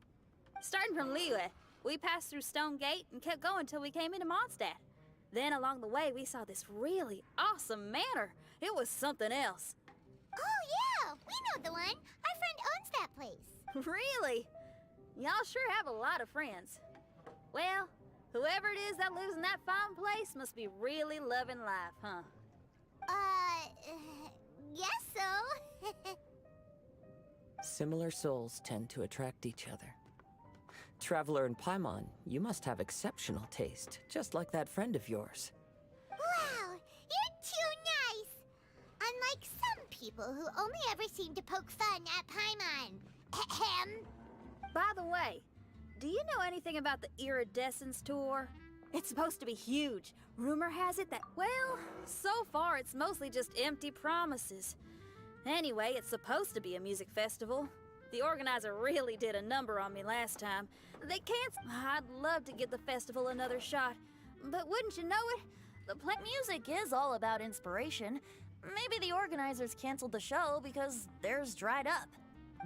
Starting from Liyue, we passed through Stone Gate and kept going till we came into Mondstadt. Then along the way, we saw this really awesome manor. It was something else. Oh, yeah! We know the one! Our friend owns that place. Really? Y'all sure have a lot of friends. Well, whoever it is that lives in that fine place must be really loving life, huh? Guess so. Similar souls tend to attract each other. Traveler and Paimon, you must have exceptional taste, just like that friend of yours. Wow, you're too nice! Unlike some people who only ever seem to poke fun at Paimon. Ahem. By the way, do you know anything about the Iridescence tour? It's supposed to be huge. Rumor has it that, well, so far it's mostly just empty promises. Anyway, it's supposed to be a music festival. The organizer really did a number on me last time. They canceled. I'd love to give the festival another shot. But wouldn't you know it? The music is all about inspiration. Maybe the organizers canceled the show because theirs dried up.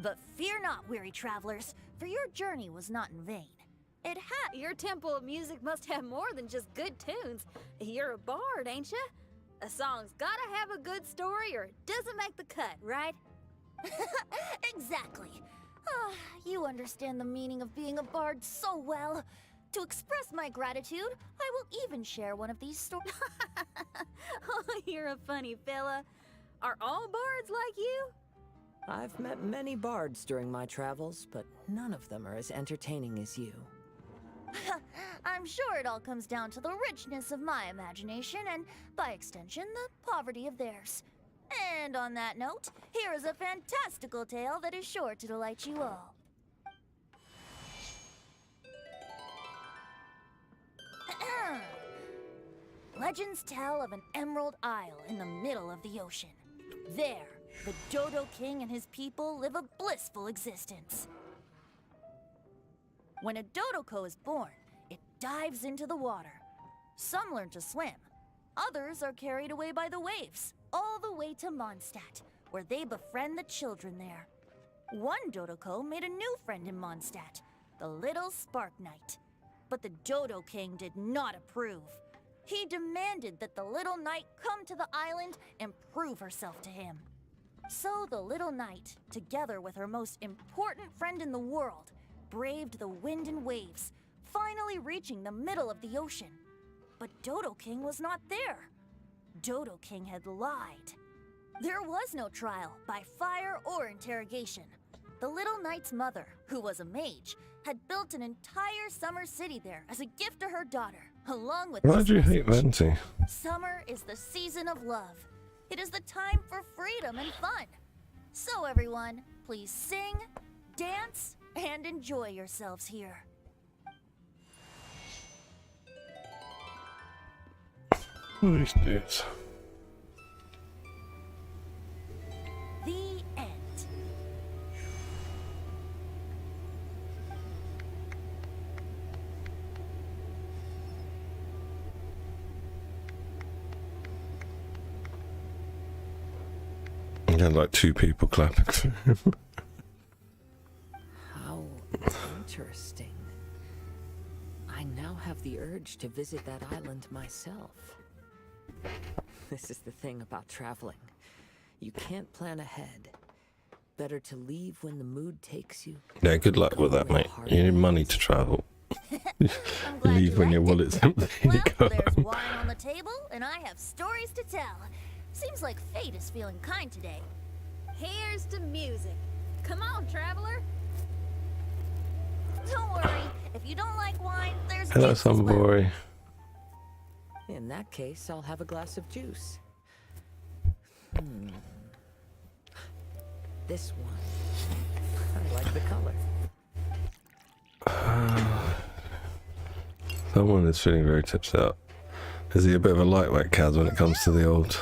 But fear not, weary travelers, for your journey was not in vain. It had. Your temple of music must have more than just good tunes. You're a bard, ain't ya? A song's gotta have a good story or it doesn't make the cut, right? Exactly. Ah, you understand the meaning of being a bard so well. To express my gratitude, I will even share one of these stories. Oh, you're a funny fella. Are all bards like you? I've met many bards during my travels, but none of them are as entertaining as you. I'm sure it all comes down to the richness of my imagination and, by extension, the poverty of theirs. And on that note, here is a fantastical tale that is sure to delight you all. Legends tell of an emerald isle in the middle of the ocean. There, the Dodo King and his people live a blissful existence. When a Dodoko is born, it dives into the water. Some learn to swim. Others are carried away by the waves, all the way to Mondstadt, where they befriend the children there. One Dodoko made a new friend in Mondstadt, the little Spark Knight. But the Dodo King did not approve. He demanded that the little knight come to the island and prove herself to him. So the little knight, together with her most important friend in the world, braved the wind and waves, finally reaching the middle of the ocean. But Dodo King was not there. Dodo King had lied. There was no trial by fire or interrogation. The little knight's mother, who was a mage, had built an entire summer city there as a gift to her daughter, along with Why this do you hate message. Venti? Summer is the season of love. It is the time for freedom and fun. So everyone, please sing, dance, and enjoy yourselves here. What are these dudes? The end. You had like 2 people clapping for him. How interesting. I now have the urge to visit that island myself. This is the thing about traveling. You can't plan ahead. Better to leave when the mood takes you. Yeah, good luck with that, mate. You need money to travel. I'm glad Leave you when your liked wallet's it. empty. Well, Go there's home. wine on the table, and I have stories to tell. Seems like fate is feeling kind today. Here's to music. Come on, traveler. Don't worry, if you don't like wine, there's Hello, juice as well. Sunboy. In that case, I'll have a glass of juice. This one. I like the color. Someone is feeling very tipped out. Is he a bit of a lightweight, Kaz, when it comes to the old?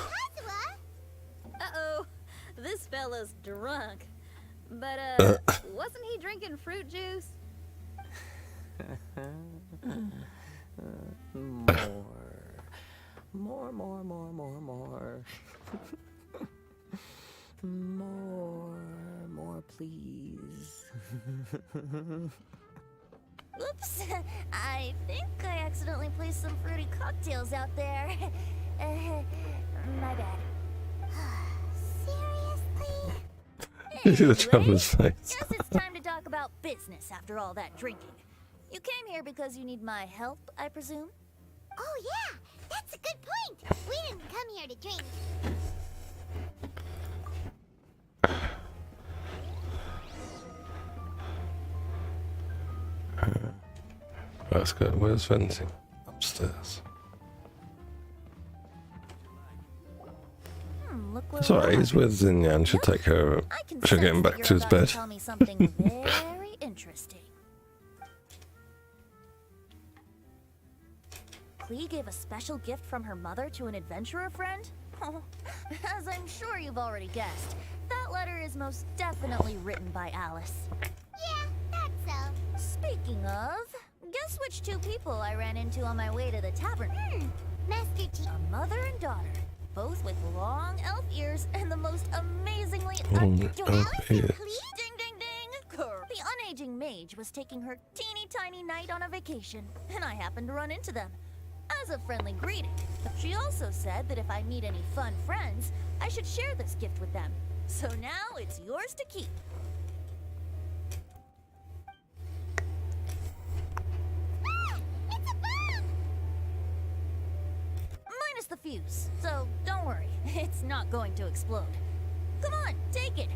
Uh-oh. This fella's drunk. But, wasn't he drinking fruit juice? More. More, please. Oops, I think I accidentally placed some fruity cocktails out there. My bad. Seriously? You see the Anyway, traveler's face. Guess it's time to talk about business after all that drinking. You came here because you need my help, I presume? Oh, yeah, that's a good point. We didn't come here to drink. Let's go. Where's Venti? Upstairs. Look where It's we alright, are. he's with Zinyan. She'll take care of him. I can She'll get sense him that back you're to his about bed. tell me something very interesting. Klee gave a special gift from her mother to an adventurer friend? Oh, as I'm sure you've already guessed, that letter is most definitely written by Alice. Yeah, that's so. Speaking of, guess which 2 people I ran into on my way to the tavern? Master Chief. A mother and daughter, both with long elf ears and the most amazingly elf adorable. ears. Ding, ding, ding! The unaging mage was taking her teeny tiny knight on a vacation, and I happened to run into them. As a friendly greeting, she also said that if I meet any fun friends, I should share this gift with them. So now it's yours to keep. It's a bomb! Minus the fuse, so don't worry, it's not going to explode. Come on, take it.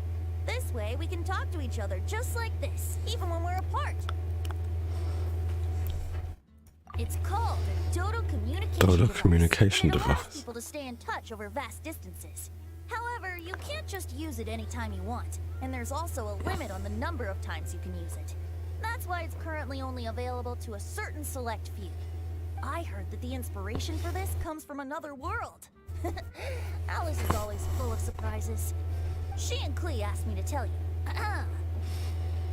This way we can talk to each other just like this, even when we're apart. It's called a Dodo communication Dodo device, communication and it allows device. people to stay in touch over vast distances. However, you can't just use it anytime you want, and there's also a limit on the number of times you can use it. That's why it's currently only available to a certain select few. I heard that the inspiration for this comes from another world. Alice is always full of surprises. She and Klee asked me to tell you.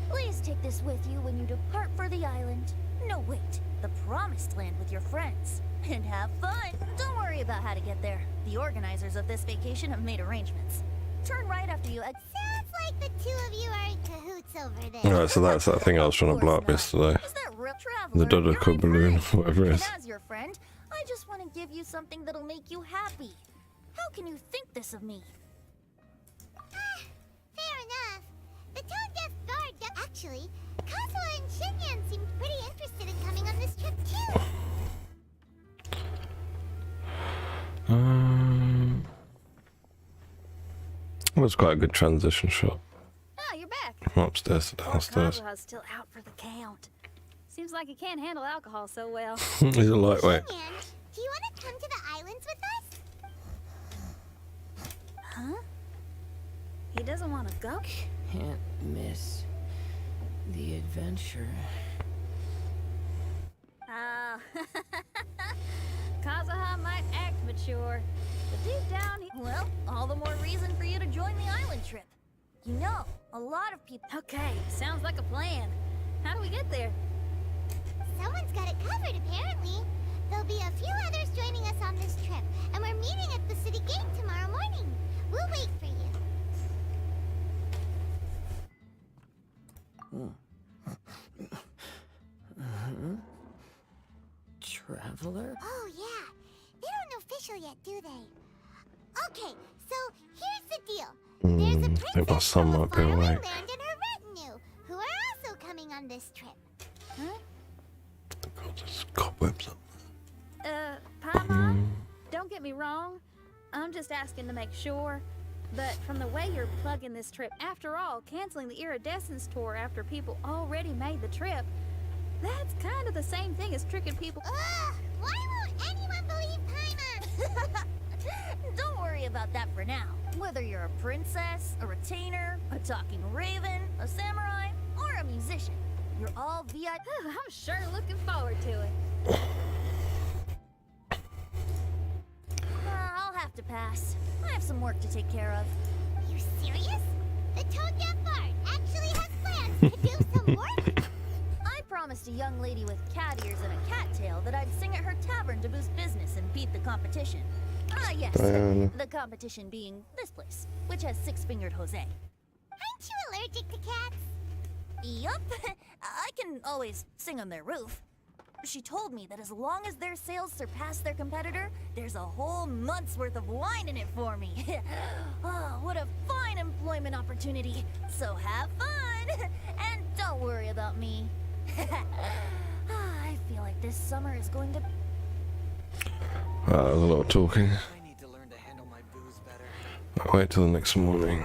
Please take this with you when you depart for the island. No, wait, the Promised Land with your friends. And have fun. Don't worry about how to get there. The organizers of this vacation have made arrangements. Turn right after you exit. like the two of you are in cahoots over there. Alright, so that's that thing I was trying to blow up yesterday. Is that real The traveler? Dodoco balloon, whatever it And is. as your friend, I just want to give you something that'll make you happy. How can you think this of me? Fair enough. The tone deaf guard actually, Kazuha and Shinyan seemed pretty interested in coming on this trip too. That was quite a good transition shot. Oh, you're back. From upstairs to downstairs. Kazuha's still out for the count. Seems like he can't handle alcohol so well. He's a lightweight. Shinyan, do you want to come to the islands with us? Huh? He doesn't want to go? Can't miss the adventure. Ah, Kazuha might act mature, but deep down he... Well, all the more reason for you to join the island trip. You know, a lot of people... Okay, sounds like a plan. How do we get there? Someone's got it covered, apparently. There'll be a few others joining us on this trip, and we're meeting at the city gate tomorrow morning. We'll wait for you. Traveler? Oh, yeah. They aren't official yet, do they? Okay, so here's the deal. There's a I think my princess son from a might be faraway awake. land and her retinue, who are also coming on this trip. God, there's cobwebs up. Paimon, don't get me wrong. I'm just asking to make sure. But from the way you're plugging this trip, after all, canceling the Iridescence tour after people already made the trip, that's kind of the same thing as tricking people. Ugh! Why won't anyone believe Paimon? Don't worry about that for now. Whether you're a princess, a retainer, a talking raven, a samurai, or a musician, you're all VIP. I'm sure looking forward to it. I'll have to pass. I have some work to take care of. You serious? The Tone Deaf Bard actually has plans to do some work? I promised a young lady with cat ears and a cat tail that I'd sing at her tavern to boost business and beat the competition. Ah, yes. Diana. The competition being this place, which has six-fingered Jose. Aren't you allergic to cats? Yup. I can always sing on their roof. She told me that as long as their sales surpass their competitor, there's a whole month's worth of wine in it for me. Oh, what a fine employment opportunity. So have fun. And don't worry about me. I feel like this summer is going to... That was a lot of talking. I need to learn to handle my booze better. I'll wait till the next morning.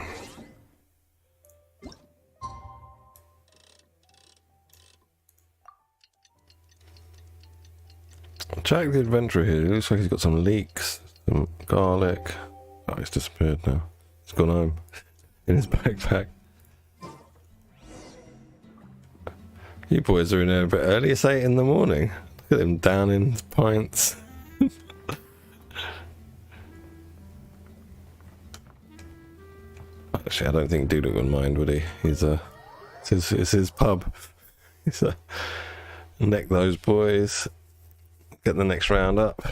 Jack the Adventurer here. It looks like he's got some leeks, some garlic. Oh, it's disappeared now. He's gone home in his backpack. You boys are in there a bit early. It's 8 in the morning. Look at him down in his pints. Actually, I don't think Doodle would mind, would he? It's his pub. He's neck those boys. Get the next round up.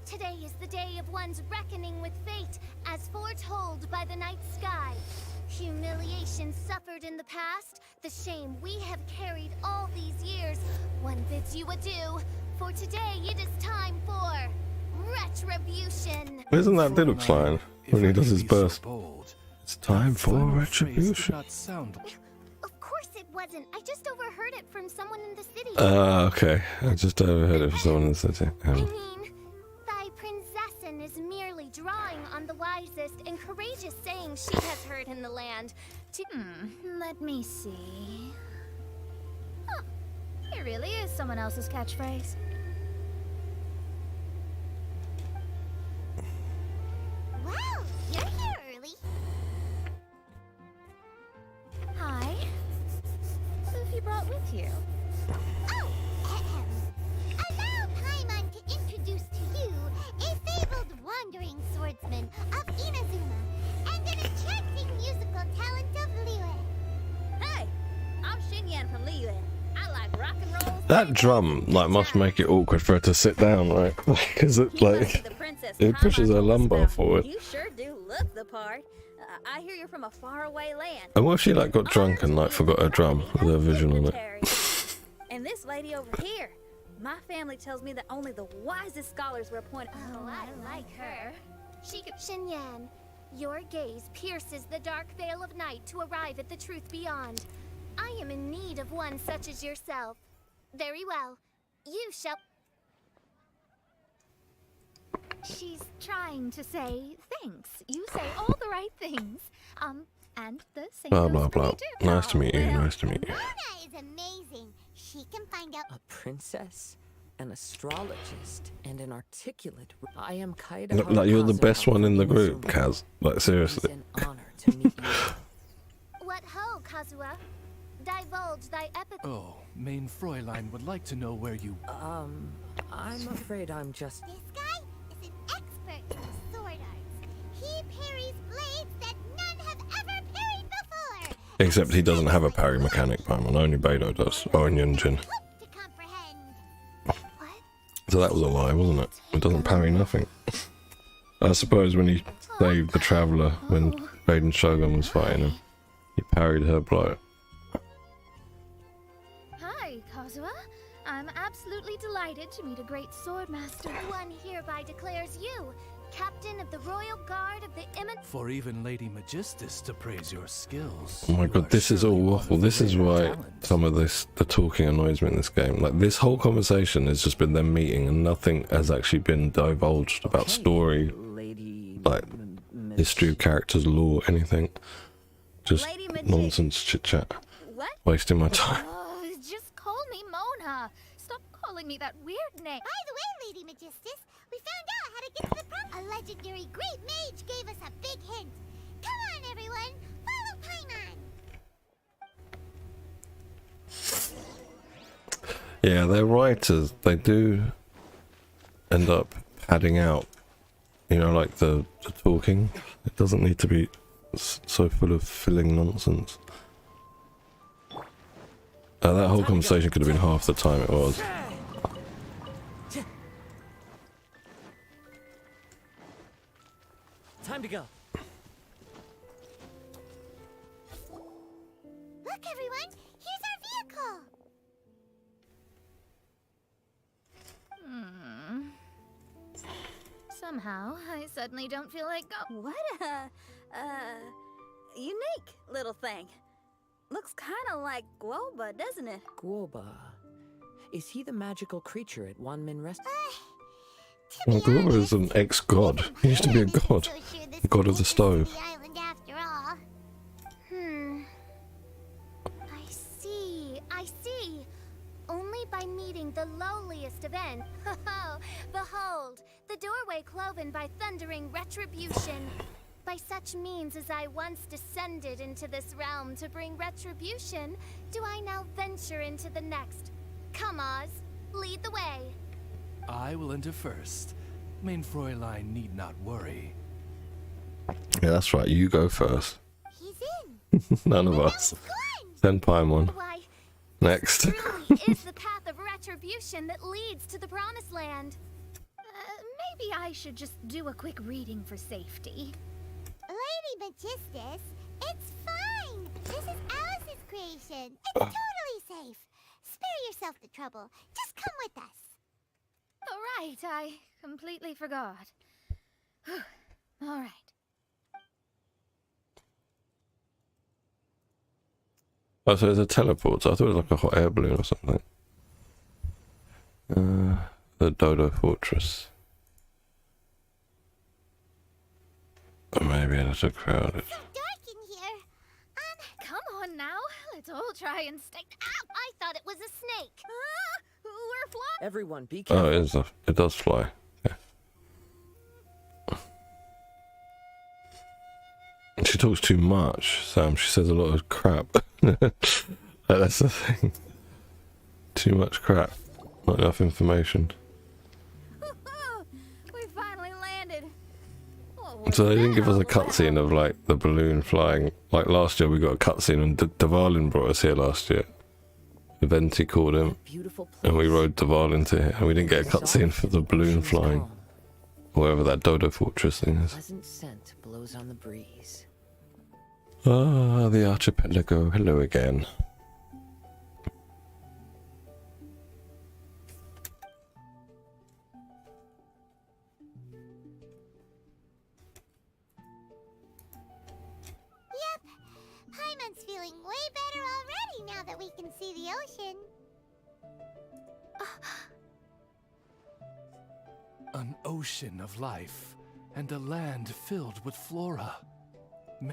Today is the day of one's reckoning with fate, as foretold by the night sky. Humiliation suffered in the past, the shame we have carried all these years. One bids you adieu, for today it is time for retribution. Isn't that Diddle's line when he does his burst? Bold, It's time for final phrase did retribution. not sound Of course it wasn't. I just overheard it from someone in the city. Okay. I just overheard it from someone in the city. I mean, thy princessin is merely drawing on the wisest and courageous sayings she has heard in the land. Let me see. Huh. It really is someone else's catchphrase. Wow, you're here early. Hi. Who have you brought with you? Oh, allow Paimon to introduce to you a fabled wandering swordsman of Inazuma and an enchanting musical talent of Liyue. Hey, I'm Shinyan from Liyue. I like rock and roll That drum like must make it awkward for her to sit down, right? Because it it pushes her lumbar forward. You sure do look the part. I hear you're from a faraway land. And what if she like got drunk and like forgot her drum with her vision on it? And this lady over here, my family tells me that only the wisest scholars were appointed. Oh, I like her. Xinyan, your gaze pierces the dark veil of night to arrive at the truth beyond. I am in need of one such as yourself. Very well. You shall... She's trying to say thanks. You say all the right things. And the same Blah goes blah for blah. me too. Nice to meet you. Nice to meet you. Luna is amazing. She can find out... A princess, an astrologist, and an articulate. I am Kaida. Look, like you're the best one in the group, Kaz. Like seriously. It's an honor to meet you. What ho, Kazuha? Divulge thy epic... Oh, Main Fräulein would like to know where you... I'm afraid I'm just... This guy is an expert in sword arts. He parries blades that none have ever parried before. Except he doesn't have a parry mechanic, Paimon. Only Beidou does. Or Yunjin. Hope to comprehend. What? So that was a lie, wasn't it? It doesn't parry nothing. I suppose when he saved the Traveller, when Raiden Shogun was fighting him, he parried her blow. Hi, Kazuha. I'm absolutely delighted to meet a great sword master. One hereby declares you Captain of the Royal Guard of the For even Lady Magistus to praise your skills. Oh my god, this is all waffle. This is why some of the talking annoys me in this game. Like, this whole conversation has just been them meeting and nothing has actually been divulged about story, like history of characters, lore, anything. Just nonsense chit-chat. What? Wasting my time. Oh, just call me Mona. Stop calling me that weird name. By the way, Lady Magistus, we found out how to get to the prom. A legendary great mage gave us a big hint. Come on, everyone, follow Paimon. Yeah, they're writers. They do end up padding out, you know, like the talking. It doesn't need to be so full of filling nonsense. That whole conversation could have been half the time it was. Time to go. Look, everyone, here's our vehicle. Somehow, I suddenly don't feel like go. What a, unique little thing. Looks kind of like Guoba, doesn't it? Guoba. Is he the magical creature at Wanmin Rest? Well, Guru is an ex-god. He used to be a god. The god of the stove. I see. Only by meeting the lowliest of men. Behold, the doorway cloven by thundering retribution. By such means as I once descended into this realm to bring retribution, do I now venture into the next. Come, Oz, lead the way. I will enter first. Main Fräulein need not worry. Yeah, that's right. You go first. He's in. None of us. Send Paimon. Why, Next. truly is the path of retribution that leads to the promised land. Maybe I should just do a quick reading for safety. Lady Magistus, it's fine. This is Alice's creation. It's totally safe. Spare yourself the trouble. Just come with us. All right, I completely forgot. All right. Oh, so there's a teleport. So I thought it was like a hot air balloon or something. The Dodo Fortress. Or maybe it's a crowded. So dark in here. Come on now, let's all try and stay. Ow! I thought it was a snake. We're flying. Everyone, be careful. Oh, it is. It does fly. Yeah. She talks too much, Sam. She says a lot of crap. That's the thing. Too much crap. Not enough information. We finally landed. So they didn't give us a cutscene of like the balloon flying. Like last year we got a cutscene and Dvalin brought us here last year. Venti called him, Beautiful place. and we rode Duval into here, and we didn't get a cutscene for the balloon flying, wherever that Dodo Fortress thing is. Pleasant scent blows on the breeze. Ah, the archipelago. Hello again. Yep, Paimon's feeling way better already now that we can see the ocean. An ocean of life, and a land filled with flora.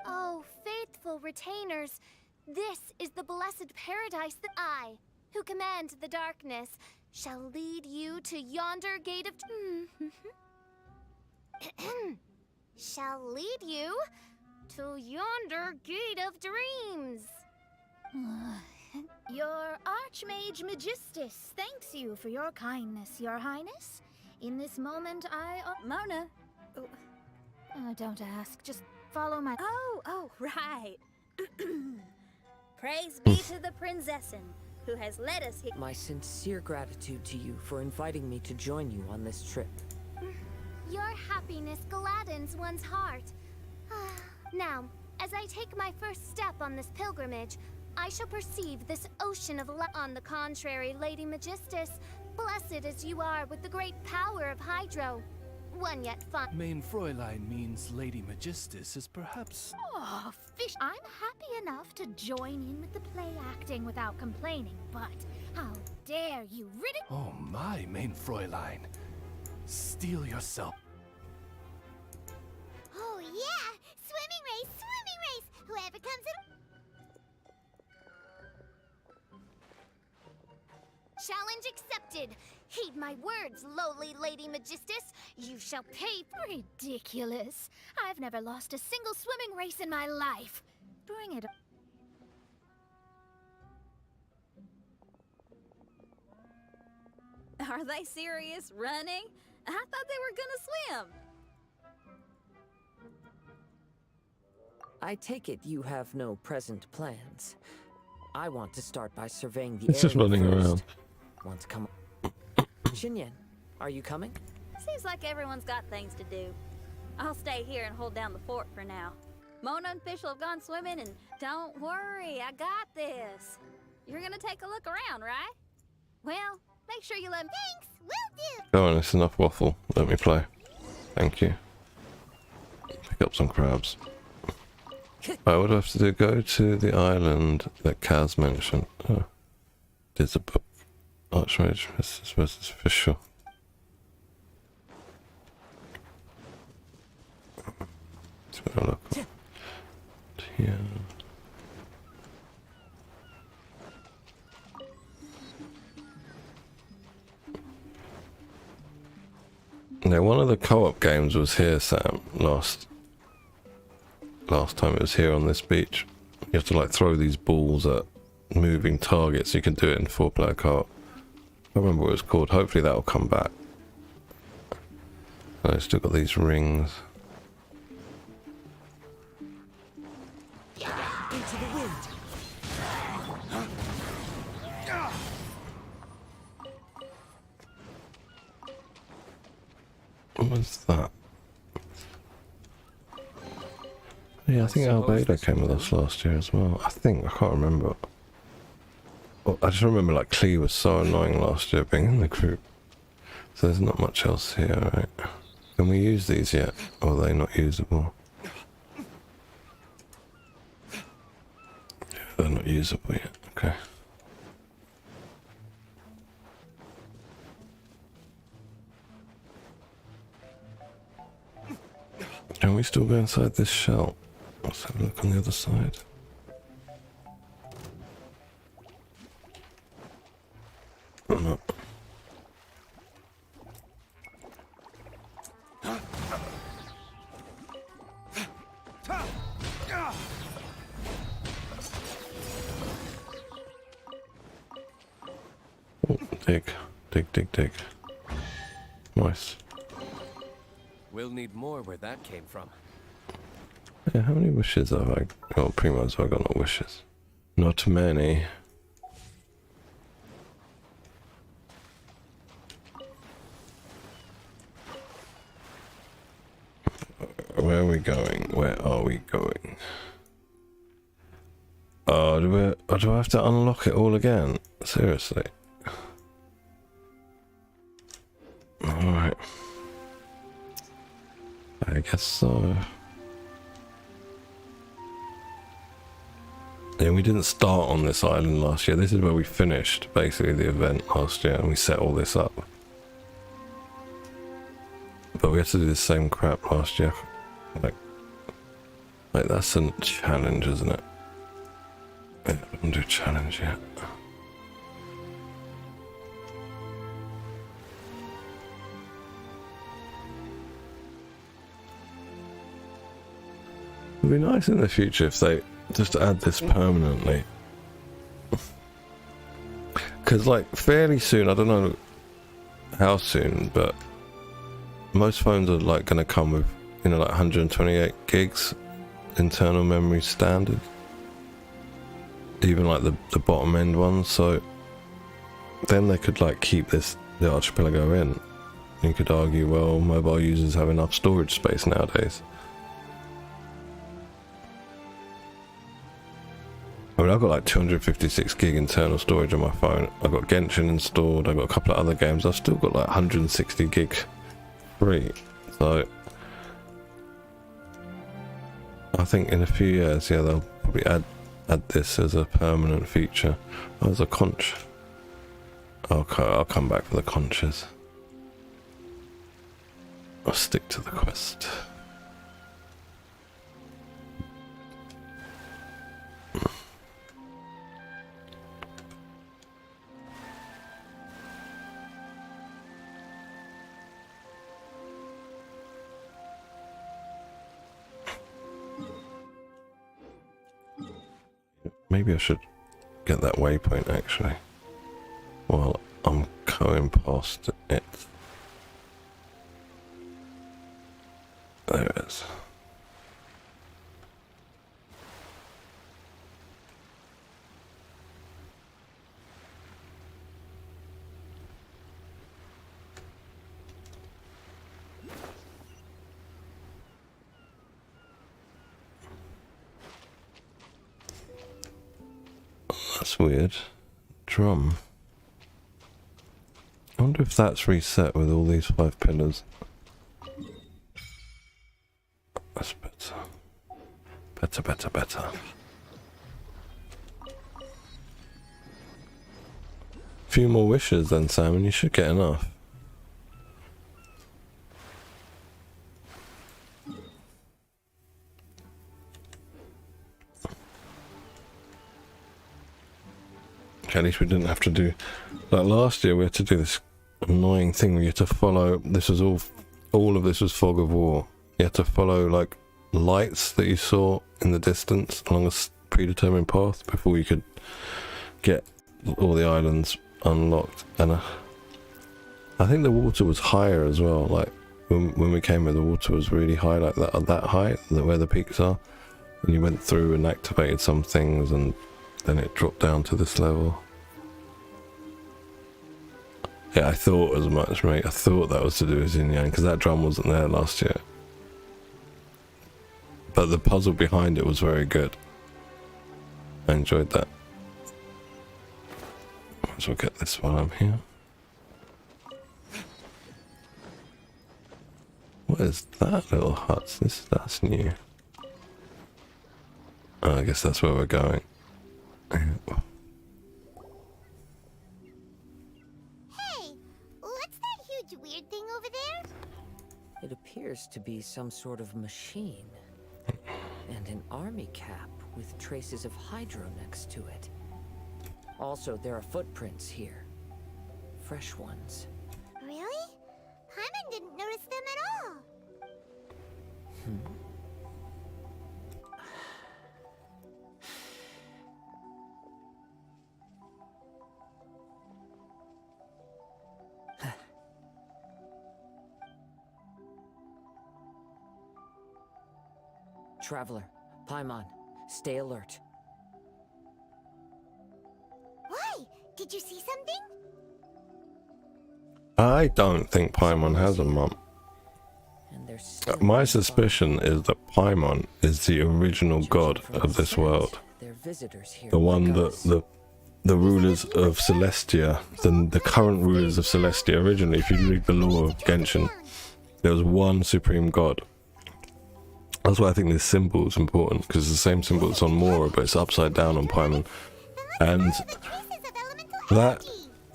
Oh, faithful retainers, this is the blessed paradise that I, who command the darkness, shall lead you to yonder gate of... shall lead you to yonder gate of dreams. Your Archmage Magistus thanks you for your kindness, Your Highness. In this moment, Mona. don't ask. Just follow my... Oh, right. Praise be to the Prinzessin, who has led us here. My sincere gratitude to you for inviting me to join you on this trip. Your happiness gladdens one's heart. Now, as I take my first step on this pilgrimage, I shall perceive this ocean of light. On the contrary, Lady Magistus, blessed as you are with the great power of Hydro, one yet fun. Main Fräulein means Lady Magistus is perhaps... Oh, fish. I'm happy enough to join in with the play acting without complaining, but how dare you Oh my, Main Fräulein. Steel yourself. Oh yeah! Swimming race! Swimming race! Whoever comes in... Challenge accepted! Heed my words, lowly Lady Magistus! You shall pay for... Ridiculous. I've never lost a single swimming race in my life. Bring it Are they serious? Running? I thought they were gonna swim. I take it you have no present plans. I want to start by surveying the It's just area running first. around. Want to come? Xinyan, are you coming? Seems like everyone's got things to do. I'll stay here and hold down the fort for now. Mona and Fish will have gone swimming, and don't worry, I got this. You're gonna take a look around, right? Well, make sure you let me... Thanks! Will do! Go on, it's enough waffle. Let me play. Thank you. Pick up some crabs. Right, what do I have to do? Go to the island that Kaz mentioned. Oh. There's a book. Archmage versus Fisher. Let's have a look. Here. Now, one of the co-op games was here, Sam, last time it was here on this beach. You have to like throw these balls at moving targets. You can do it in 4-player co-op. I don't remember what it was called. Hopefully that'll come back. And I've still got these rings. Into the wind. What was that? Yeah, I think Albedo came with us last year as well. I think, I can't remember. Well, I just remember like Clee was so annoying last year being in the group. So there's not much else here, right? Can we use these yet? Or are they not usable? Yeah, they're not usable yet, okay. Can we still go inside this shell? Let's have a look on the other side. Oh, no. Oh, dig. Nice. We'll need more where that came from. Yeah, how many wishes have I got? Pretty much I've got no wishes. Not many. are we going? Where are we going? Oh, do I have to unlock it all again? Seriously? Alright. I guess so. Yeah, we didn't start on this island last year. This is where we finished, basically, the event last year, and we set all this up. But we had to do the same crap last year. Like that's a challenge, isn't it? I don't do a challenge yet. It'd be nice in the future if they just add this permanently. Because, like, fairly soon, I don't know how soon, but most phones are, like, going to come with, you know, like 128 gigs internal memory standard. Even, like, the bottom end ones, so then they could, like, keep the archipelago in. You could argue, well, mobile users have enough storage space nowadays. I mean, I've got like 256 gig internal storage on my phone. I've got Genshin installed. I've got a couple of other games. I've still got like 160 gig free. So I think in a few years, yeah, they'll probably add this as a permanent feature. Oh, there's a conch. Okay, I'll come back for the conches. I'll stick to the quest. Maybe I should get that waypoint actually while I'm going past it. There it is. That's weird. Drum. I wonder if that's reset with all these 5 pillars. That's better. Better. Few more wishes then, Sam, and you should get enough. At least we didn't have to do, like last year we had to do this annoying thing where you had to follow, this was all of this was fog of war. You had to follow like lights that you saw in the distance along a predetermined path before you could get all the islands unlocked. And I think the water was higher as well, like when we came here the water was really high, like that height, where the peaks are. And you went through and activated some things and then it dropped down to this level. Yeah, I thought as much, mate. I thought that was to do with Yin Yang, because that drum wasn't there last year. But the puzzle behind it was very good. I enjoyed that. Might as well get this while I'm here. What is that little hut? That's new. Oh, I guess that's where we're going. Hey, what's that huge weird thing over there? It appears to be some sort of machine. And an army cap with traces of hydro next to it. Also, there are footprints here. Fresh ones. Really? Paimon didn't notice them at all. Traveler, Paimon, stay alert. Why? Did you see something? I don't think Paimon has a mum. And there's still My more suspicion is that Paimon is the original god from of the this scent, world. they're visitors here The one like that us. the rulers of Celestia, the current rulers of Celestia, originally, if you read the lore of Genshin, there was one supreme god. That's why I think this symbol is important, because it's the same symbol that's on Mora, but it's upside down on Paimon. And that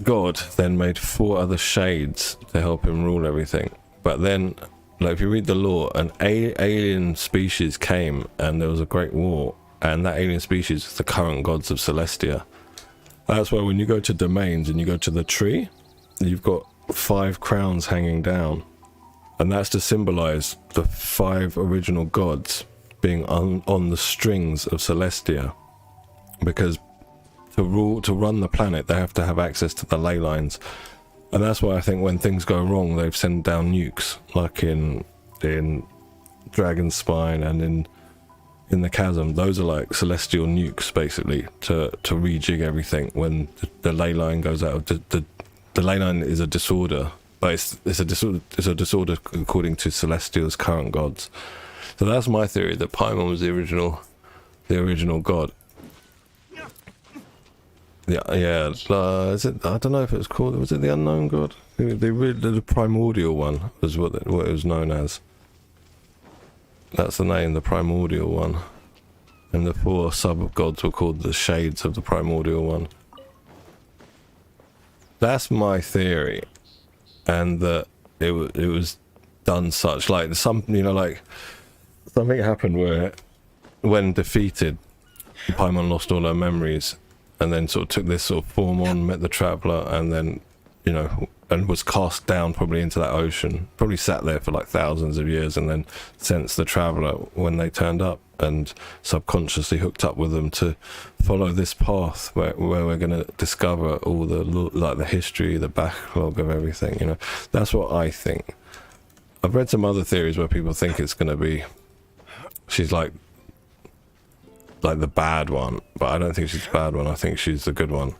god then made 4 other shades to help him rule everything. But then, like, if you read the lore, an alien species came and there was a great war, and that alien species is the current gods of Celestia. That's why when you go to domains and you go to the tree, you've got 5 crowns hanging down, and that's to symbolize the 5 original gods being on the strings of Celestia, because to run the planet they have to have access to the ley lines. And that's why I think when things go wrong, they've sent down nukes, like in Dragon's Spine and in the Chasm. Those are like celestial nukes, basically, to rejig everything when the ley line goes out. The ley line is a disorder, but it's a disorder according to Celestia's current gods. So that's my theory, that Paimon was the original god. Yeah. Is it? I don't know if it was called. Was it the unknown god? The primordial one was what it was known as. That's the name, the primordial one. And the 4 sub-gods were called the shades of the primordial one. That's my theory. And that it was done such, like, like, something happened where, when defeated, Paimon lost all her memories, and then sort of took this sort of form on, met the Traveller, and then, and was cast down probably into that ocean. Probably sat there for like thousands of years, and then sensed the Traveller when they turned up, and subconsciously hooked up with them to follow this path where we're going to discover all the history, the backlog of everything. That's what I think. I've read some other theories where people think it's going to be, she's like the bad one, but I don't think she's the bad one. I think she's the good one,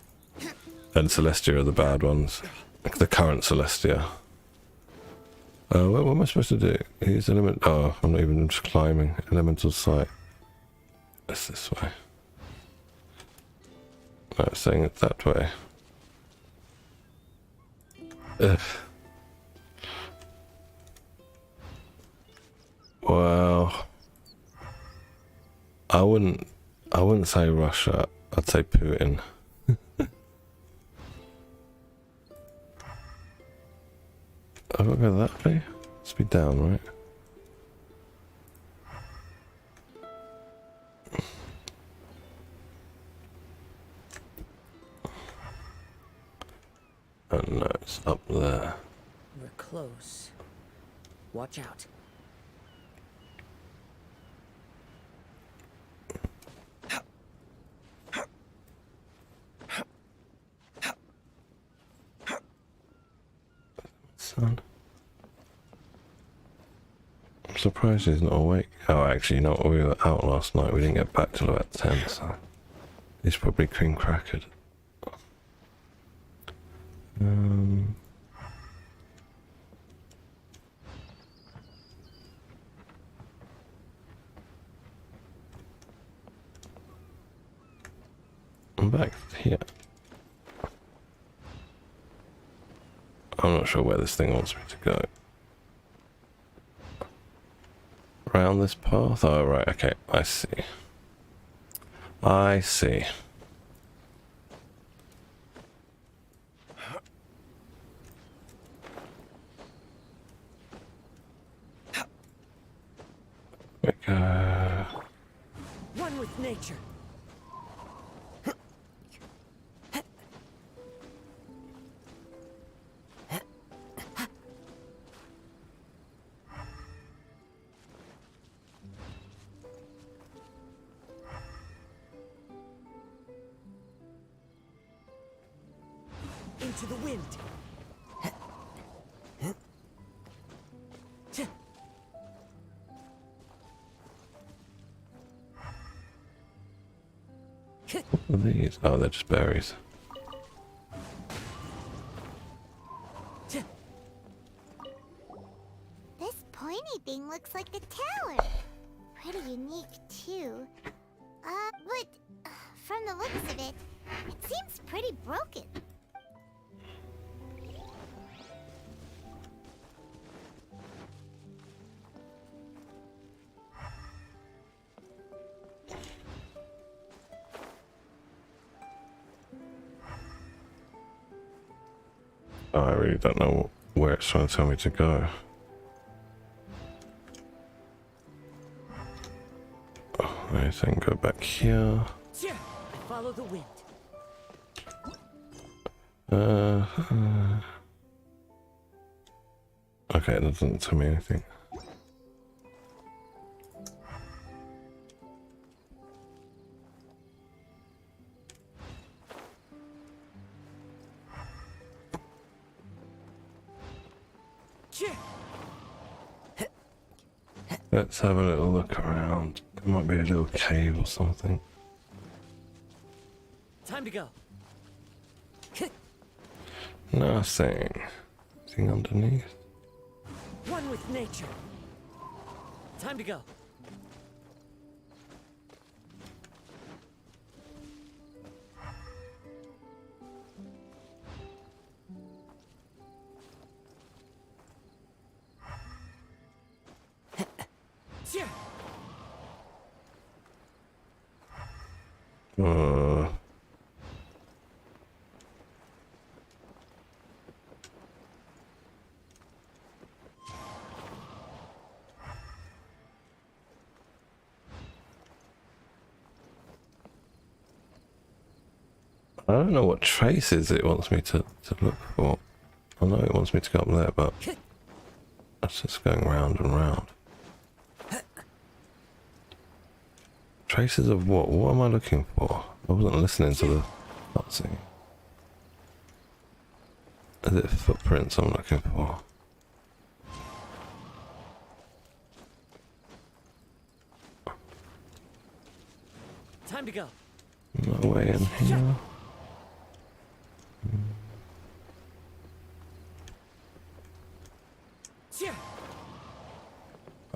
and Celestia are the bad ones, the current Celestia. What am I supposed to do? Use element. Oh, I'm not even just climbing. Elemental sight. It's this way. No, it's saying it's that way. Ugh. Well, I wouldn't say Russia. I'd say Putin. I've got to go that way? Let's be down, right? Oh no, it's up there. We're close. Watch out. Son. I'm surprised he's not awake. Oh, actually, you know what? We were out last night. We didn't get back till about 10, so he's probably cream crackered. I'm back here. I'm not sure where this thing wants me to go. Around this path? Oh, right, okay, I see. I see. One with nature. Into the wind. What are these? Oh, they're just berries. This point spinny thing looks like the tower. Pretty unique, too. But from the looks of it, it seems pretty broken. Oh, I really don't know where it's trying to tell me to go. Oh, I think go back here. Follow the wind. Okay, it doesn't tell me anything. Let's have a little look around. There might be a little cave or something. Time to go. Nothing. Anything underneath? One with nature. Time to go. I don't know what traces it wants me to look for. I know it wants me to go up there, but that's just going round and round. Traces of what? What am I looking for? I wasn't listening to the cutscene. Is it footprints I'm looking for? Time to go. No way in here.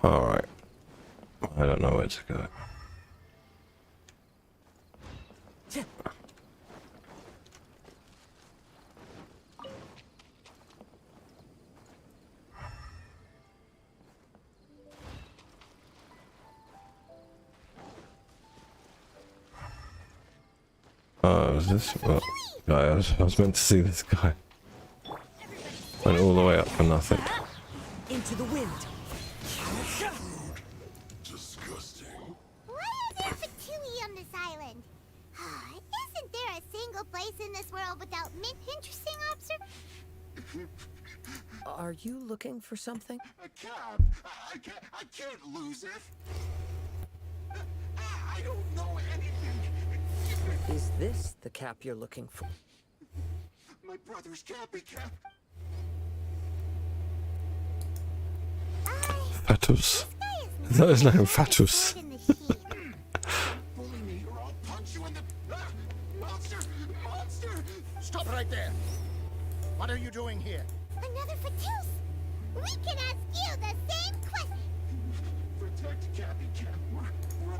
Alright. I don't know where to go. Is this what guy? I was meant to see this guy. Went all the way up for nothing. Into the wind. Disgusting. Why are there Fatui on this island? Isn't there a single place in this world without interesting observations? Are you looking for something? A cab. I can't lose it. I don't know anything. Is this the cap you're looking for? My brother's cappy cap. Fatus. Is that his name? Fatus. Bully me or I'll punch you in the... Monster! Monster! Stop right there! What are you doing here? Another Fatus! We can ask you the same question! Protect Cappy Cap.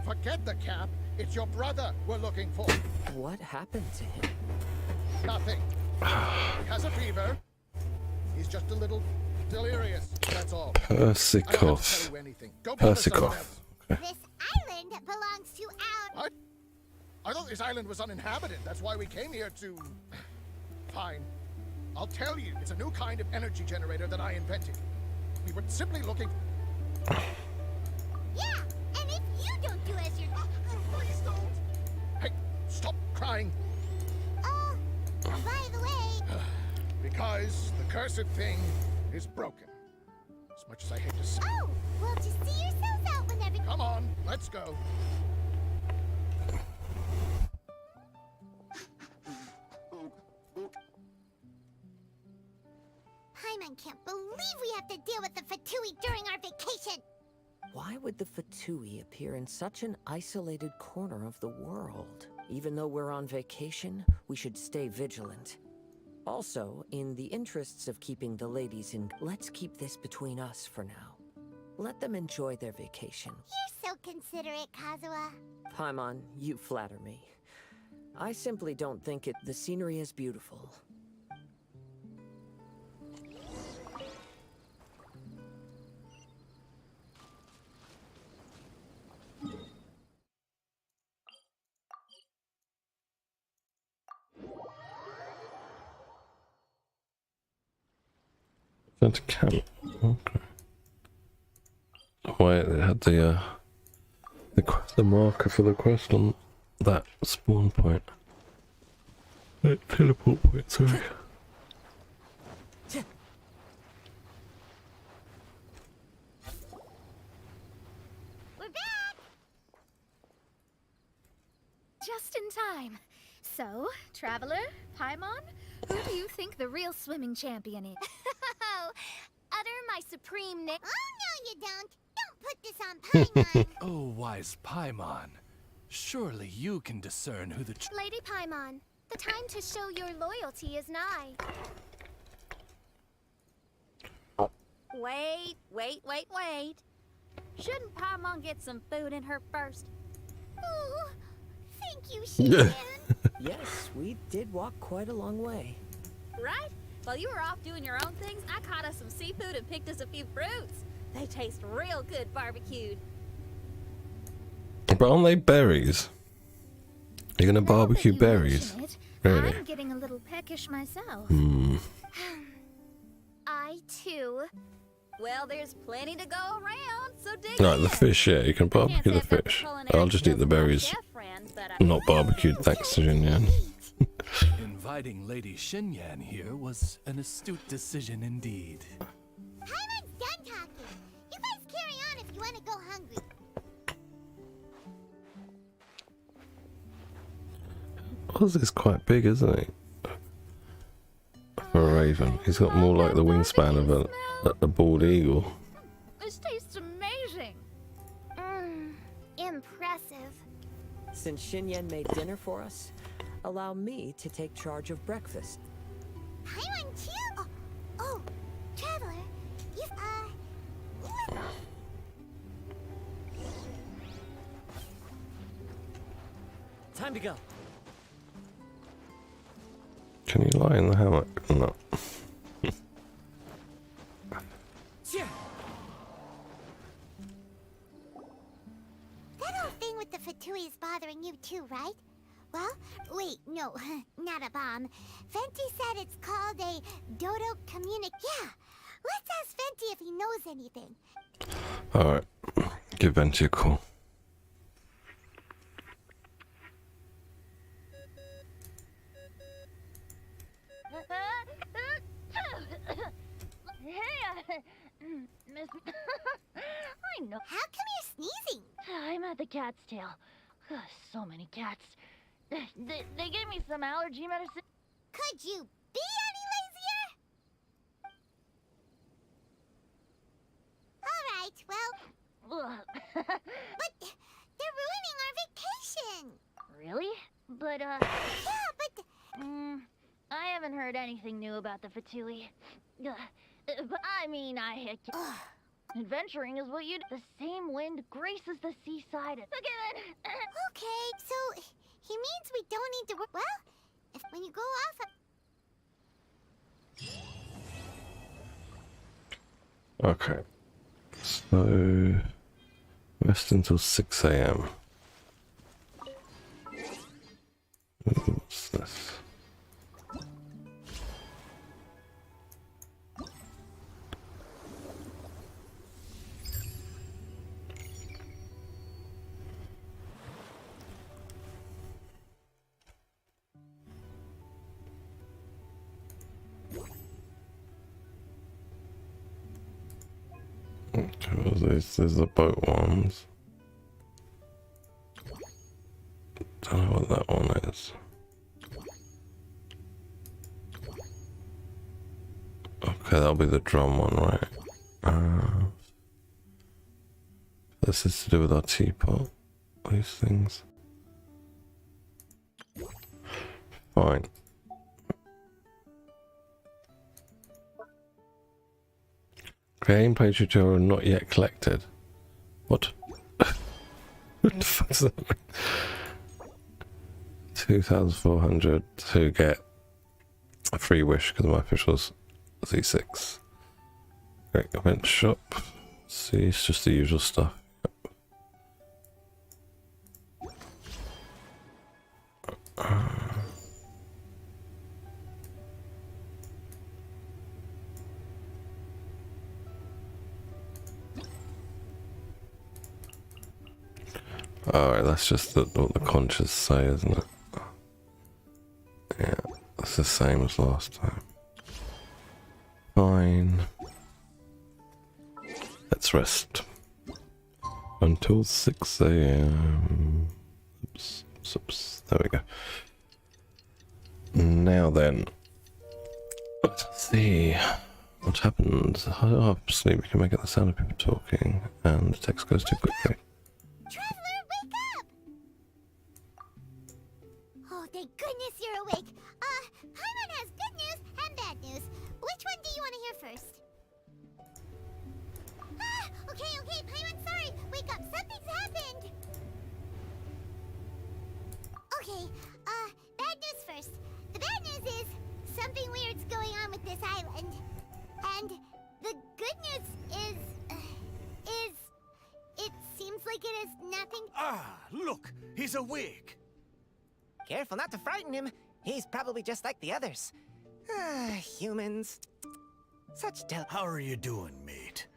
Forget the cap. It's your brother we're looking for. What happened to him? Nothing. He has a fever. He's just a little delirious. That's all. Persikov. Persikov. Okay. This island belongs to our... What? I thought this island was uninhabited. That's why we came here to... Fine. I'll tell you. It's a new kind of energy generator that I invented. We were simply looking... Yeah, and if you don't do as you're... Please don't! Hey, stop crying. By the way... Because the cursed thing is broken. As much as I hate to say. Oh, well, just see yourselves out whenever... Come on, let's go. Paimon can't believe we have to deal with the Fatui during our vacation! Why would the Fatui appear in such an isolated corner of the world? Even though we're on vacation, we should stay vigilant. Also, in the interests of keeping the ladies in, let's keep this between us for now. Let them enjoy their vacation. You're so considerate, Kazuha. Paimon, you flatter me. I simply don't think the scenery is beautiful. That's camp. Okay. Oh, wait, it had the marker for the quest on that spawn point. Teleport point, sorry. We're back! Just in time. So, Traveler, Paimon, who do you think the real swimming champion is? Utter my supreme name. Oh, no, you don't. Don't put this on Paimon. Oh, wise Paimon. Surely you can discern who the Lady Paimon, the time to show your loyalty is nigh. Wait. Shouldn't Paimon get some food in her first? Oh, thank you, Shinyan. Yes, we did walk quite a long way. Right? While you were off doing your own things, I caught us some seafood and picked us a few fruits. They taste real good barbecued. But aren't they berries? You're gonna barbecue berries? Really? I'm getting a little peckish myself. I, too. Well, there's plenty to go around, so dig Like in. the fish, yeah, you can barbecue the fish. I'll just eat the berries. Not barbecued, thanks to Jinyan. Inviting Lady Xinyan here was an astute decision indeed. Paimon's done talking. You guys carry on if you want to go hungry. Oz is quite big, isn't he? For a raven. He's got more like the wingspan of a bald eagle. This tastes amazing. Impressive. Since Xinyan made dinner for us, allow me to take charge of breakfast. Paimon too? Oh, Traveler, you, Time to go. Can you lie in the hammock? No. That whole thing with the Fatui is bothering you too, right? Well, wait, no, not a bomb. Fenty said it's called a Dodo Communic. Yeah, let's ask Fenty if he knows anything. Alright. Give Venti a call. Miss... I know. How come you're sneezing? I'm at the cat's tail. So many cats. They gave me some allergy medicine. Could you be any lazier? Alright, well... but they're ruining our vacation! Really? But, Yeah, but... I haven't heard anything new about the Fatui. But I mean, adventuring is what you do. The same wind graces the seaside. Look at it! Okay, so he means we don't need to work. Well, if when you go off. Okay. So rest until 6 AM. What's this? There's the boat ones. Don't know what that one is. Okay, that'll be the drum one, right? This is to do with our teapot. These things. Fine. Gameplay tutorial not yet collected. What? What the fuck does that mean? 2,400 to get a free wish because my officials Z6. Great event shop. See, it's just the usual stuff. Alright, that's just what the conscious say, isn't it? Yeah, it's the same as last time. Fine. Let's rest. Until 6 AM. Oops, oops, there we go. Now then. Let's see what happens. Obviously, we can make out the sound of people talking, and the text goes too quickly. Traveler, wake up! Oh, thank goodness you're awake. Paimon has good news and bad news. Which one do you want to hear first? Okay, Paimon, sorry. Wake up, something's happened. Okay, bad news first. The bad news is something weird's going on with this island. And the good news is it seems like it is nothing. Ah, look, he's awake. Careful not to frighten him. He's probably just like the others. Humans. Such How are you doing, mate?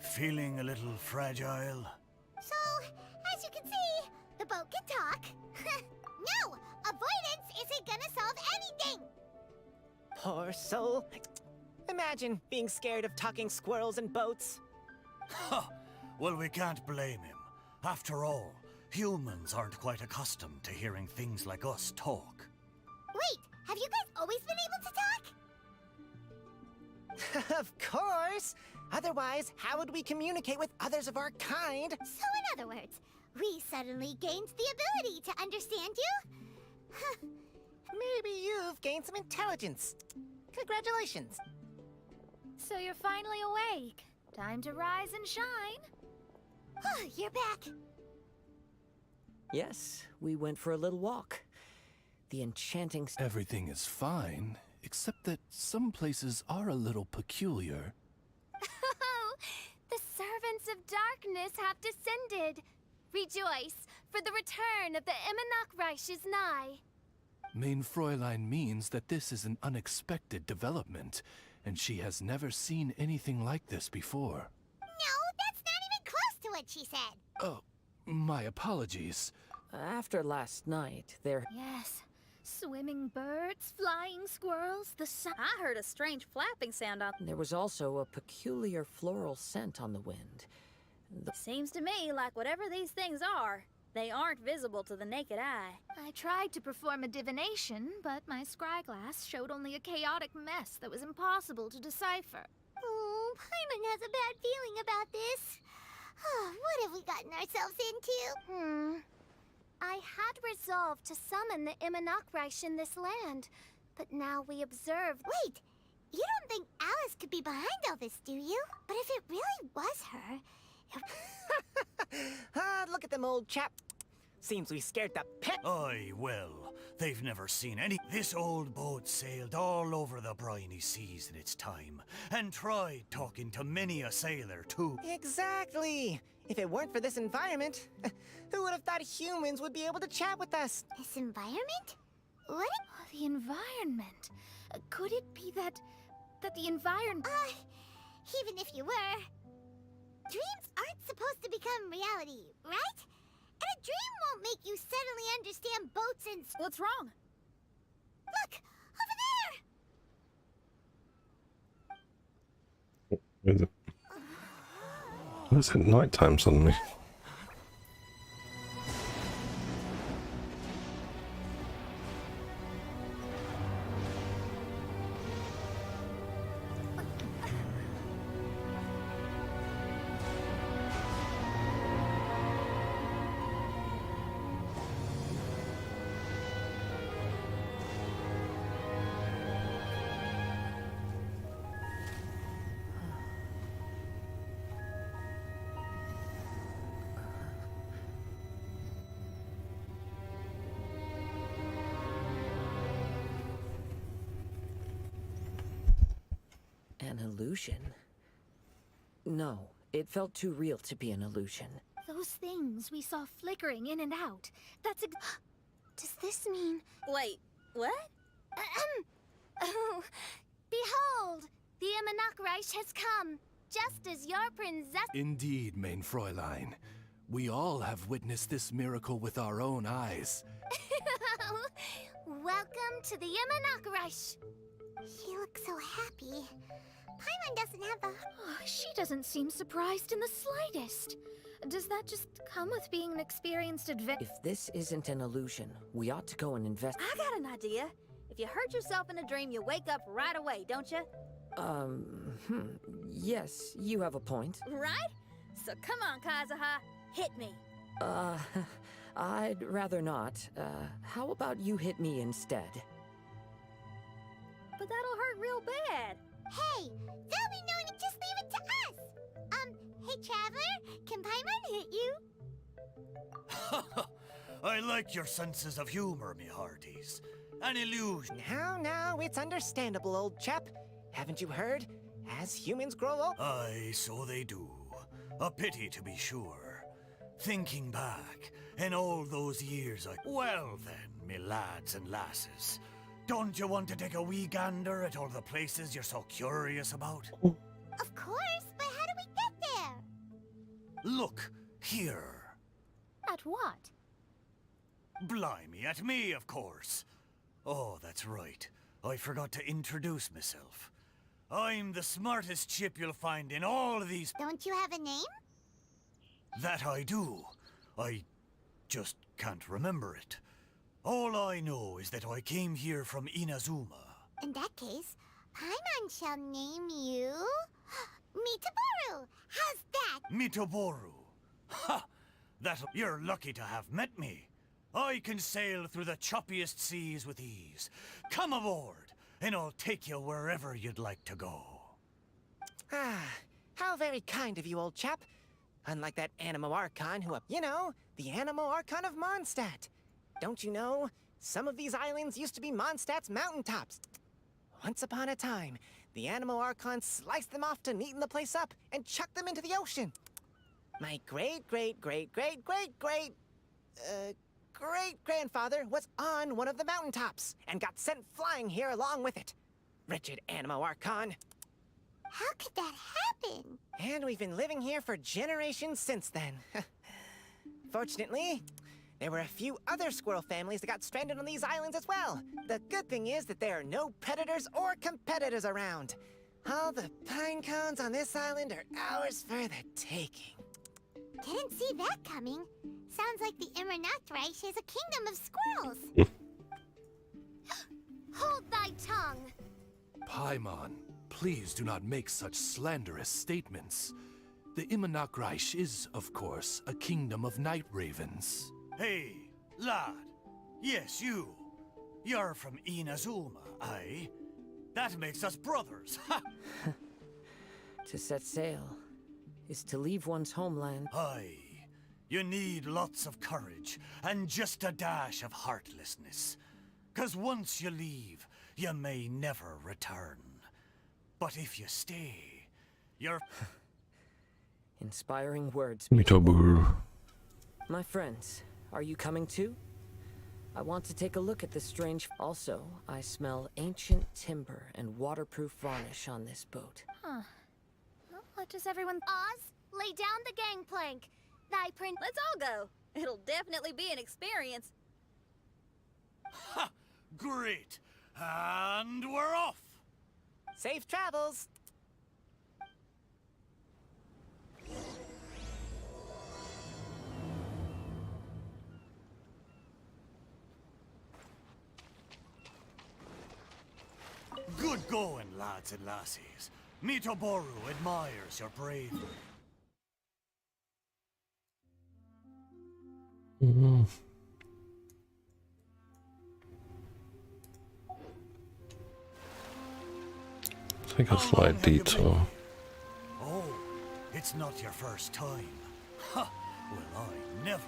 Feeling a little fragile? So, as you can see, the boat can talk. No! Avoidance isn't gonna solve anything! Poor soul. Imagine being scared of talking squirrels and boats. Ha! Well, we can't blame him. After all, humans aren't quite accustomed to hearing things like us talk. Wait, have you guys always been able to talk? Of course! Otherwise, how would we communicate with others of our kind? So in other words, we suddenly gained the ability to understand you? Maybe you've gained some intelligence. Congratulations. So you're finally awake. Time to rise and shine. You're back. Yes, we went for a little walk. The enchanting... Everything is fine, except that some places are a little peculiar. The servants of darkness have descended. Rejoice, for the return of the Imanok is nigh. Main Fräulein means that this is an unexpected development, and she has never seen anything like this before. No, that's not even close to what she said. Oh, my apologies. After last night, there... Yes. Swimming birds, flying squirrels, the sun... I heard a strange flapping sound out. There was also a peculiar floral scent on the wind. Seems to me like whatever these things are, they aren't visible to the naked eye. I tried to perform a divination, but my scryglass showed only a chaotic mess that was impossible to decipher. Oh, Paimon has a bad feeling about this. What have we gotten ourselves into? I had resolved to summon the Imanok in this land, but now we observe... Wait! You don't think Alice could be behind all this, do you? But if it really was her... Look at them, old chap. Seems we scared the pet. Aye, well, they've never seen any. This old boat sailed all over the briny seas in its time, and tried talking to many a sailor, too. Exactly. If it weren't for this environment, who would have thought humans would be able to chat with us? This environment? What? The environment. Could it be that the environment... Even if you were... Dreams aren't supposed to become reality, right? And a dream won't make you suddenly understand boats and... What's wrong? Look! Over there! Where is it? Why is it nighttime suddenly? An illusion? No, it felt too real to be an illusion. Those things we saw flickering in and out. Does this mean... Wait, what? Oh, behold! The Immonocreich has come, just as your princess... Indeed, main Fräulein. We all have witnessed this miracle with our own eyes. Welcome to the Immonocreich! She looks so happy. Paimon doesn't have the... Oh, she doesn't seem surprised in the slightest. Does that just come with being an experienced If this isn't an illusion, we ought to go and invest... I got an idea. If you hurt yourself in a dream, you wake up right away, don't you? Yes, you have a point. Right? So come on, Kazuha. Hit me. I'd rather not. How about you hit me instead? But that'll hurt real bad. Hey, they'll be knowing it. Just leave it to us. Hey, Traveler, can Paimon hit you? I like your senses of humor, me hearties. An illusion. Now, it's understandable, old chap. Haven't you heard? As humans grow old... Aye, so they do. A pity, to be sure. Thinking back, in all those years Well then, me lads and lasses. Don't you want to take a wee gander at all the places you're so curious about? Of course, but how do we get there? Look, here. At what? Blimey, at me, of course. Oh, that's right. I forgot to introduce myself. I'm the smartest chip you'll find in all of these... Don't you have a name? That I do. I just can't remember it. All I know is that I came here from Inazuma. In that case, Paimon shall name you... Mitaboru! How's that? Mitoboru. Ha! You're lucky to have met me. I can sail through the choppiest seas with ease. Come aboard, and I'll take you wherever you'd like to go. Ah, how very kind of you, old chap. Unlike that Animo Archon who... You know, the Animo Archon of Mondstadt. Don't you know? Some of these islands used to be Mondstadt's mountaintops. Once upon a time, the Animo Archon sliced them off to neaten the place up and chucked them into the ocean. My great-grandfather was on one of the mountaintops and got sent flying here along with it. Wretched Animo Archon. How could that happen? And we've been living here for generations since then. Fortunately, there were a few other squirrel families that got stranded on these islands as well. The good thing is that there are no predators or competitors around. All the pine cones on this island are ours for the taking. Didn't see that coming. Sounds like the Immonocreich is a kingdom of squirrels. Hold thy tongue! Paimon, please do not make such slanderous statements. The Immonocreich is, of course, a kingdom of night ravens. Hey, lad. Yes, you. You're from Inazuma, aye? That makes us brothers, ha! To set sail is to leave one's homeland. Aye. You need lots of courage and just a dash of heartlessness. 'Cause once you leave, you may never return. But if you stay, you're... Inspiring words. Mitoboru. My friends, are you coming too? I want to take a look at this strange... Also, I smell ancient timber and waterproof varnish on this boat. Huh. Well, what does everyone... Oz, lay down the gangplank. Thy Let's all go. It'll definitely be an experience. Ha! Great! And we're off! Safe travels! Good going, lads and lassies. Mitoboru admires your bravery. Take a slight detour. Oh, it's not your first time. Ha! Well, I never.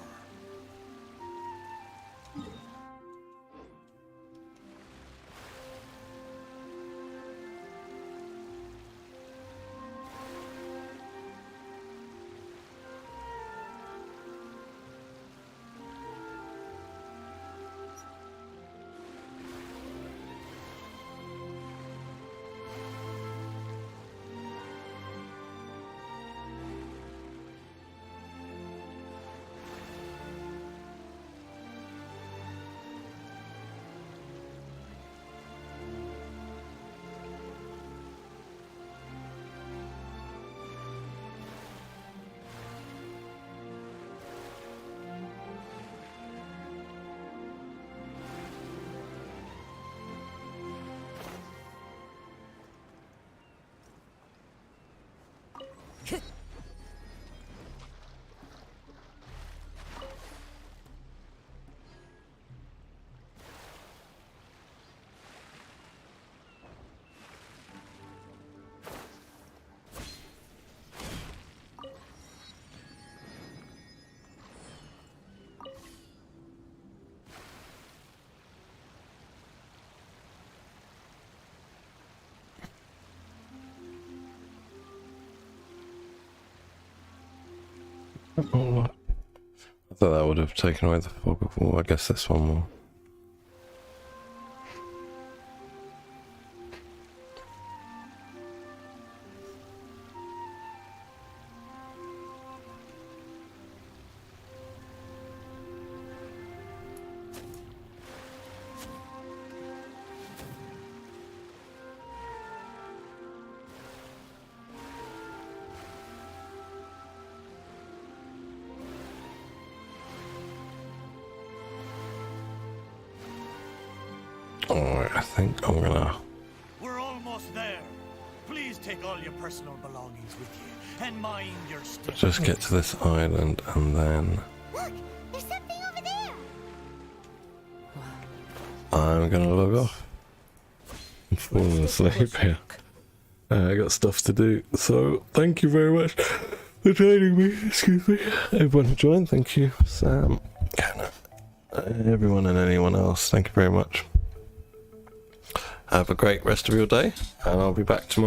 Oh, I thought that would have taken away the fog of war. I guess this one will. Alright, I think I'm gonna... We're almost there. Please take all your personal belongings with you, and mind your step. just get to this island and then... Look, there's something over there. I'm gonna log off. I'm falling asleep here. I got stuff to do, so thank you very much for joining me. Excuse me. Everyone who joined, thank you. Sam, Hannah, everyone and anyone else, thank you very much. Have a great rest of your day, and I'll be back tomorrow.